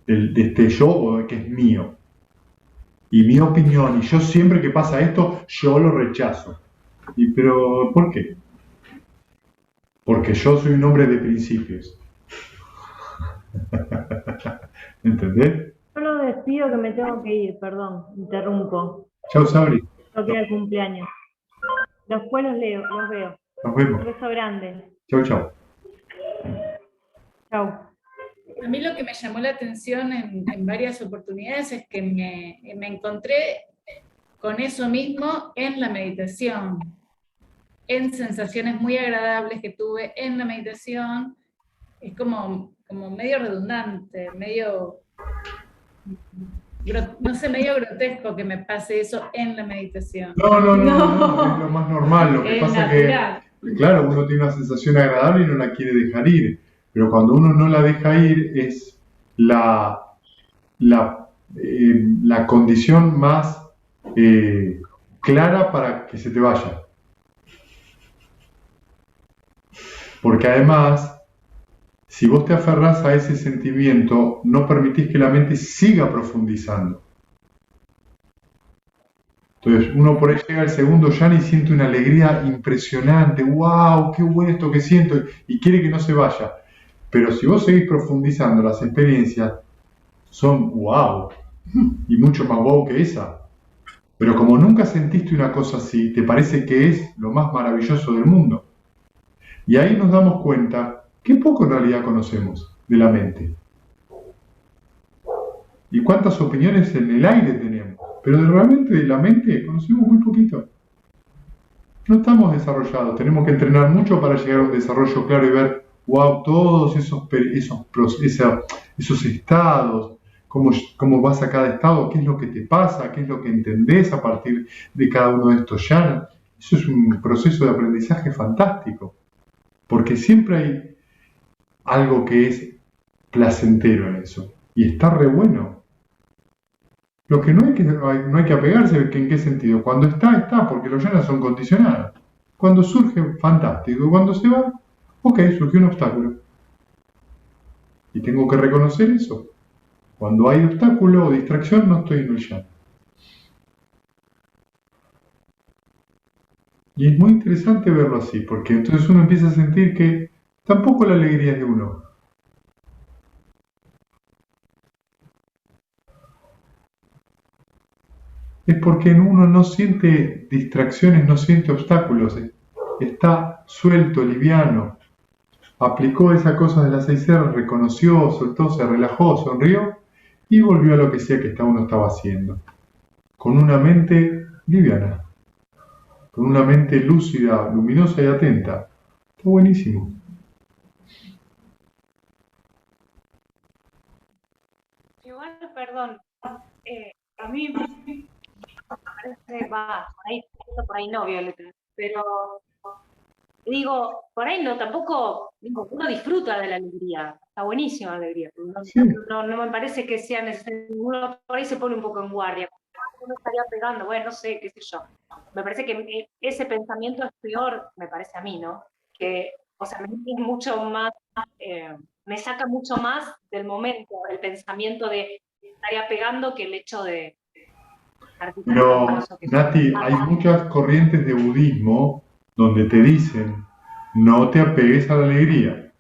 De este yo o que es mío. Y mi opinión, y yo siempre que pasa esto, yo lo rechazo. Pero, ¿por qué? Porque yo soy un hombre de principios. ¿Entendés? Yo lo despido que me tengo que ir, perdón, interrumpo. Chao, Sabri. Toque el cumpleaños. Después los leo, los veo. Nos vemos. Un beso grande. Chao, chao. Chao. A mí lo que me llamó la atención en varias oportunidades es que me encontré con eso mismo en la meditación, en sensaciones muy agradables que tuve en la meditación. Es como medio redundante, medio, no sé, medio grotesco que me pase eso en la meditación. No, es lo más normal. Lo que Es pasa natural. que, claro, uno tiene una sensación agradable y no la quiere dejar ir. Pero cuando uno no la deja ir es la condición más clara para que se te vaya. Porque además, si vos te aferrás a ese sentimiento, no permitís que la mente siga profundizando. Entonces uno por ahí llega al segundo yana y siente una alegría impresionante, wow, qué bueno esto que siento, y quiere que no se vaya. Pero si vos seguís profundizando, las experiencias son wow, y mucho más wow que esa. Pero como nunca sentiste una cosa así, te parece que es lo más maravilloso del mundo. Y ahí nos damos cuenta que poco en realidad conocemos de la mente. Y cuántas opiniones en el aire tenemos. Pero realmente de la mente conocemos muy poquito. No estamos desarrollados. Tenemos que entrenar mucho para llegar a un desarrollo claro y ver, wow, todos esos estados, cómo vas a cada estado, qué es lo que te pasa, qué es lo que entendés a partir de cada uno de estos yanas. Eso es un proceso de aprendizaje fantástico. Porque siempre hay algo que es placentero en eso. Y está re bueno. Lo que no hay que apegarse, ¿en qué sentido? Cuando está, porque los yanas son condicionados. Cuando surge, fantástico. Cuando se va, ok, surgió un obstáculo. Y tengo que reconocer eso. Cuando hay obstáculo o distracción, no estoy en el yana. Y es muy interesante verlo así, porque entonces uno empieza a sentir que tampoco la alegría es de uno. Es porque en uno no siente distracciones, no siente obstáculos, está suelto, liviano, aplicó esa cosa de las 6 R's, reconoció, soltó, se relajó, sonrió y volvió a lo que sea que uno estaba haciendo, con una mente liviana, con una mente lúcida, luminosa y atenta. Está buenísimo. Igual, perdón, a mí parece, por ahí no, Violeta, pero digo, por ahí no, tampoco, digo, uno disfruta de la alegría, está buenísima la alegría, Sí. no me parece que sea necesario, uno por ahí se pone un poco en guardia, uno estaría pegando, bueno, no sé, qué sé yo, me parece que ese pensamiento es peor, me parece a mí, ¿no? Que, o sea, es mucho más, me saca mucho más del momento, el pensamiento de estaría pegando que el hecho de... Pero, Nati, hay muchas corrientes de budismo donde te dicen, no te apegues a la alegría.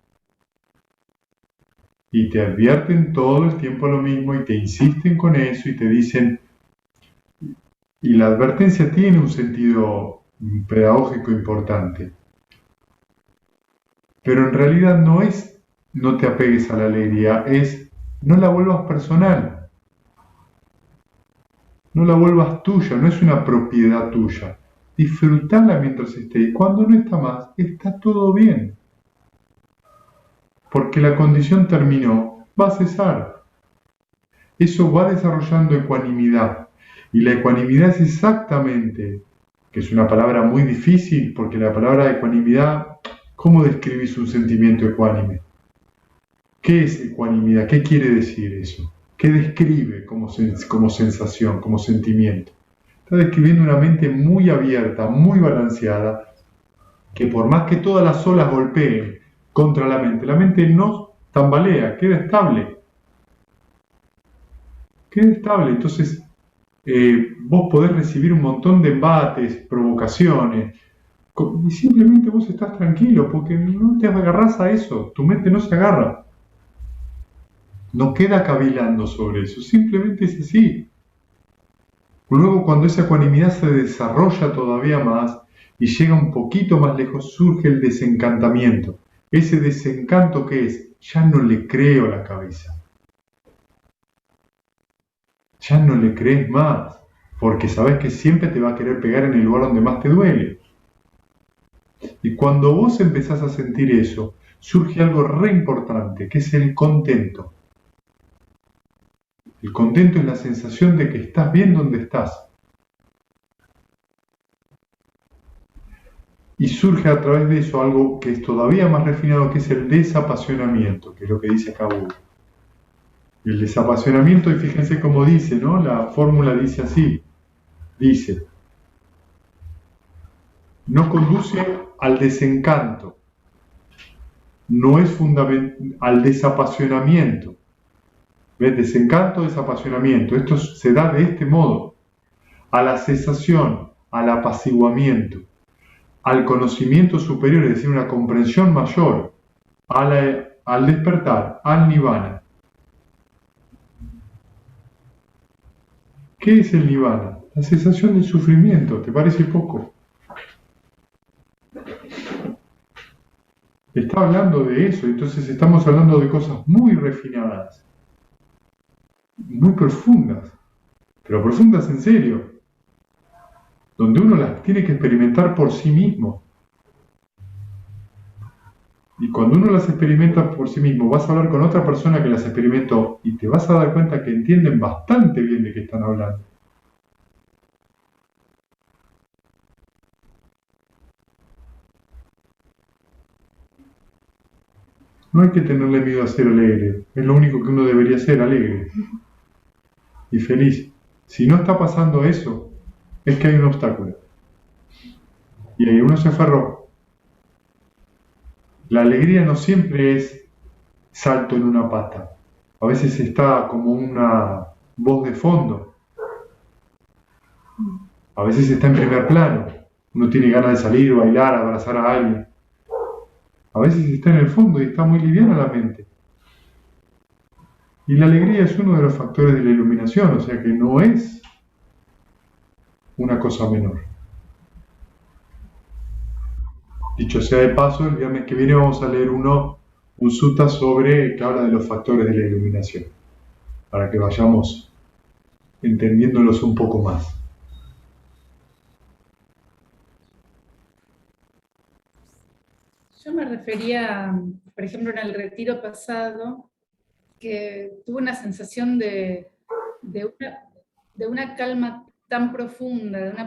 Y te advierten todo el tiempo lo mismo y te insisten con eso y te dicen, y la advertencia tiene un sentido pedagógico importante. Pero en realidad no es no te apegues a la alegría, es no la vuelvas personal. No la vuelvas tuya, no es una propiedad tuya. Disfrutala mientras esté. Y cuando no está más, está todo bien. Porque la condición terminó, va a cesar. Eso va desarrollando ecuanimidad. Y la ecuanimidad es exactamente, que es una palabra muy difícil, porque la palabra ecuanimidad, ¿cómo describís un sentimiento ecuánime? ¿Qué es ecuanimidad? ¿Qué quiere decir eso? ¿Qué describe como sensación, como sentimiento? Está describiendo una mente muy abierta, muy balanceada, que por más que todas las olas golpeen contra la mente no tambalea, queda estable. Queda estable. Entonces, vos podés recibir un montón de embates, provocaciones, y simplemente vos estás tranquilo, porque no te agarrás a eso, tu mente no se agarra. No queda cavilando sobre eso, simplemente es así. Luego, cuando esa ecuanimidad se desarrolla todavía más y llega un poquito más lejos, surge el desencantamiento. Ese desencanto que es, ya no le creo a la cabeza. Ya no le crees más, porque sabes que siempre te va a querer pegar en el lugar donde más te duele. Y cuando vos empezás a sentir eso, surge algo re importante, que es el contento. El contento es la sensación de que estás bien donde estás. Y surge a través de eso algo que es todavía más refinado, que es el desapasionamiento, que es lo que dice acá Buda. El desapasionamiento, y fíjense cómo dice, ¿no? La fórmula dice así, dice, no conduce al desencanto, no es fundamental, al desapasionamiento. ¿Ves? Desencanto, desapasionamiento. Esto se da de este modo. a la cesación, al apaciguamiento, al conocimiento superior, es decir, una comprensión mayor, al despertar, al nirvana. ¿Qué es el nirvana? La cesación del sufrimiento. ¿Te parece poco? Está hablando de eso, entonces estamos hablando de cosas muy refinadas, muy profundas, pero profundas en serio, donde uno las tiene que experimentar por sí mismo. Y cuando uno las experimenta por sí mismo, vas a hablar con otra persona que las experimentó y te vas a dar cuenta que entienden bastante bien de qué están hablando. No hay que tenerle miedo a ser alegre, es lo único que uno debería ser, alegre y feliz. Si no está pasando eso, es que hay un obstáculo. Y ahí uno se aferró. La alegría no siempre es salto en una pata. A veces está como una voz de fondo. A veces está en primer plano. Uno tiene ganas de salir, bailar, abrazar a alguien. A veces está en el fondo y está muy liviana la mente. Y la alegría es uno de los factores de la iluminación, o sea que no es una cosa menor. Dicho sea de paso, el viernes que viene vamos a leer un sutta que habla de los factores de la iluminación, para que vayamos entendiéndolos un poco más. Yo me refería, por ejemplo, en el retiro pasado, que tuve una sensación de una calma tan profunda, de un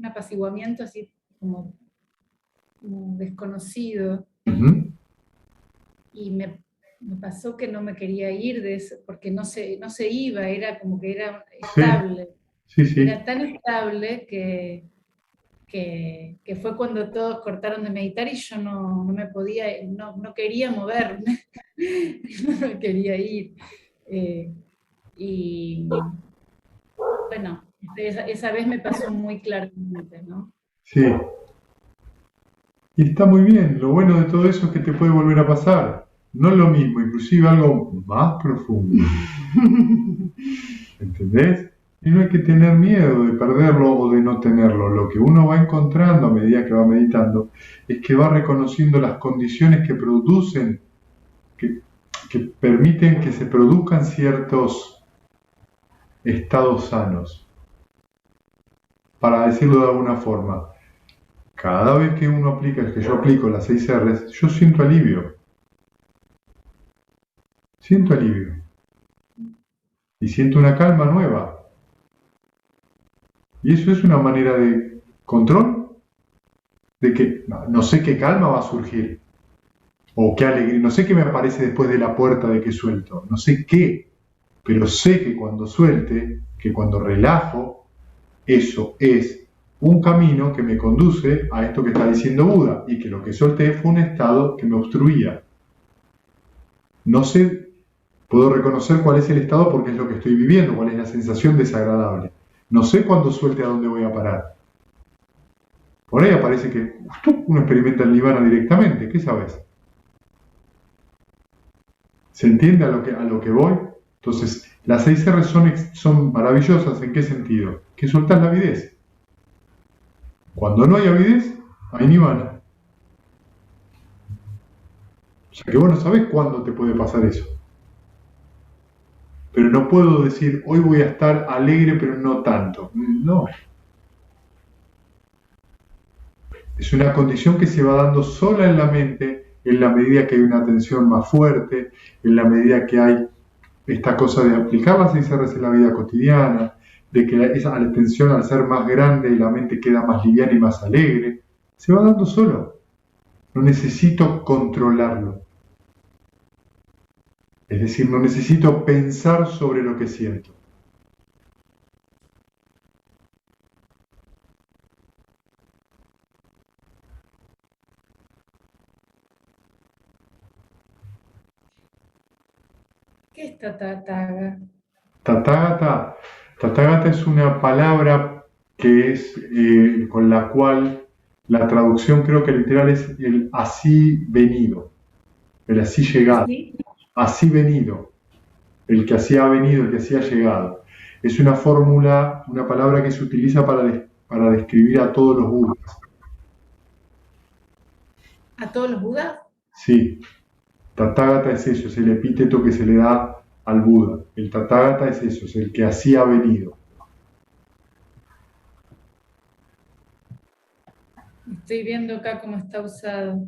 apaciguamiento así como desconocido. Y me pasó que no me quería ir de eso, porque no se iba, era como que era estable. Sí. Era tan estable que fue cuando todos cortaron de meditar y yo no me podía, no quería moverme, no me quería ir. Y bueno, esa vez me pasó muy claramente, ¿no? Sí. Y está muy bien, lo bueno de todo eso es que te puede volver a pasar. No es lo mismo, inclusive algo más profundo. ¿Entendés? Y no hay que tener miedo de perderlo o de no tenerlo. Lo que uno va encontrando a medida que va meditando es que va reconociendo las condiciones que producen, que permiten que se produzcan ciertos estados sanos. Para decirlo de alguna forma, cada vez que uno aplica, que yo aplico las 6 R's, yo siento alivio. Siento alivio. Y siento una calma nueva. Y eso es una manera de control, de que no sé qué calma va a surgir, o qué alegría, no sé qué me aparece después de la puerta de que suelto, no sé qué, pero sé que cuando suelte, que cuando relajo, eso es un camino que me conduce a esto que está diciendo Buda, y que lo que solté fue un estado que me obstruía. No sé, puedo reconocer cuál es el estado porque es lo que estoy viviendo, cuál es la sensación desagradable. No sé cuándo suelte a dónde voy a parar. Por ahí aparece que uno experimenta el nirvana directamente, ¿qué sabes? ¿Se entiende a lo que voy? Entonces, las 6 R son maravillosas, ¿en qué sentido? Que soltás la avidez. Cuando no hay avidez, hay nirvana. O sea que vos no sabés cuándo te puede pasar eso. Pero no puedo decir, hoy voy a estar alegre, pero no tanto. No. Es una condición que se va dando sola en la mente en la medida que hay una atención más fuerte, en la medida que hay esta cosa de aplicar las 6 R's en la vida cotidiana, de que esa atención al ser más grande la mente queda más liviana y más alegre, se va dando solo. No necesito controlarlo. Es decir, no necesito pensar sobre lo que siento. ¿Qué es Tathagata? Tathagata. Tathagata es una palabra que es con la cual la traducción creo que literal es el así venido, el así llegado, ¿Sí? así venido, el que así ha venido, el que así ha llegado. Es una fórmula, una palabra que se utiliza para describir a todos los budas. ¿A todos los Budas? Sí, Tathagata es eso, es el epíteto que se le da al Buda. El Tathagata es eso, es el que así ha venido. Estoy viendo acá cómo está usado.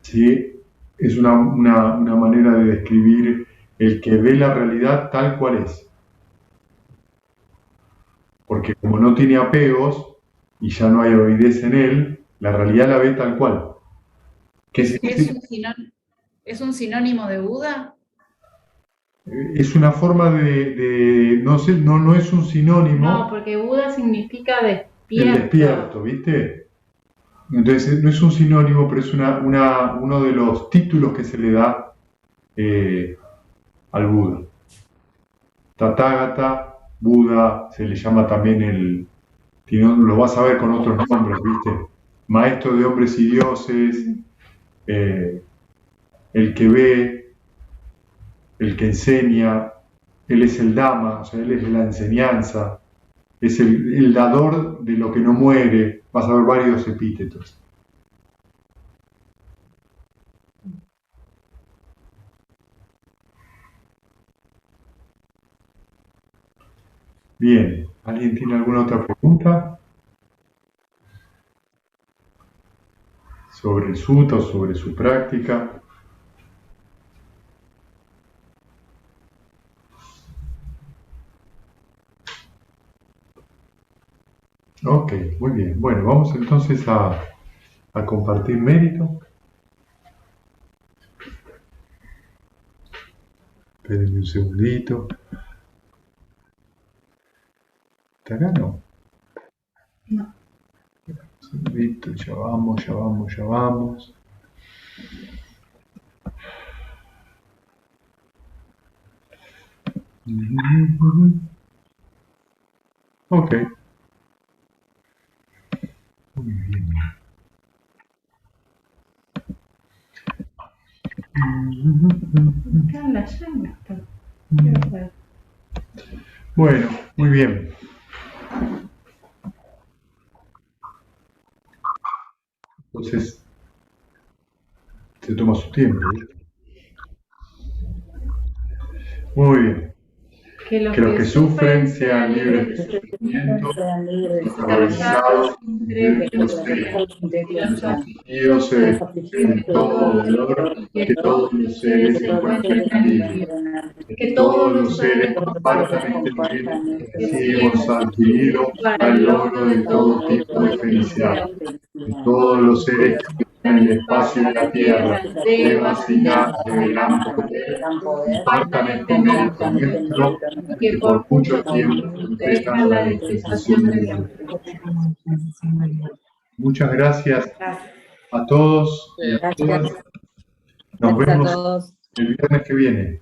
¿Sí? Es una manera de describir el que ve la realidad tal cual es. Porque como no tiene apegos y ya no hay avidez en él, la realidad la ve tal cual. ¿Qué significa? ¿Es un sinónimo de Buda? Es una forma no sé, no es un sinónimo. No, porque Buda significa despierto. El despierto, ¿viste? Entonces no es un sinónimo, pero es uno de los títulos que se le da al Buda. Tathagata, Buda, se le llama también lo vas a ver con otros nombres, ¿viste? Maestro de hombres y dioses, el que ve, el que enseña, él es el Dhamma, o sea, él es la enseñanza, es el dador de lo que no muere, vas a ver varios epítetos. Bien, ¿alguien tiene alguna otra pregunta? Sobre el sutta o sobre su práctica. Ok, muy bien. Bueno, vamos entonces a compartir mérito. Espérenme un segundito. ¿Está acá? No. No. Un segundito, ya vamos, ya vamos, ya vamos. Ok. Muy bien. Está en la llama. Quiero ver. Bueno, muy bien. Entonces, se toma su tiempo. ¿Viste? Muy bien. Que los Que los que sufren sean libres de sufrimiento, los avergonzados libres de los afligidos se despojen de todo dolor, que todos los seres se encuentren libres, que todos los seres compartan este nivel que así hemos adquirido para el logro de todo tipo de felicidad. Que todos los seres que en el espacio de la tierra, Devas y Nas de gran poder, compartan este mérito nuestro, que por mucho tiempo protejan la dispensación de Dios. Muchas gracias a todos y a todas. Nos Gracias a vemos todos. el viernes que viene.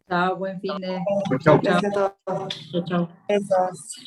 Chao, buen fin de. Chao. Chao. Chao. Chao. Besos.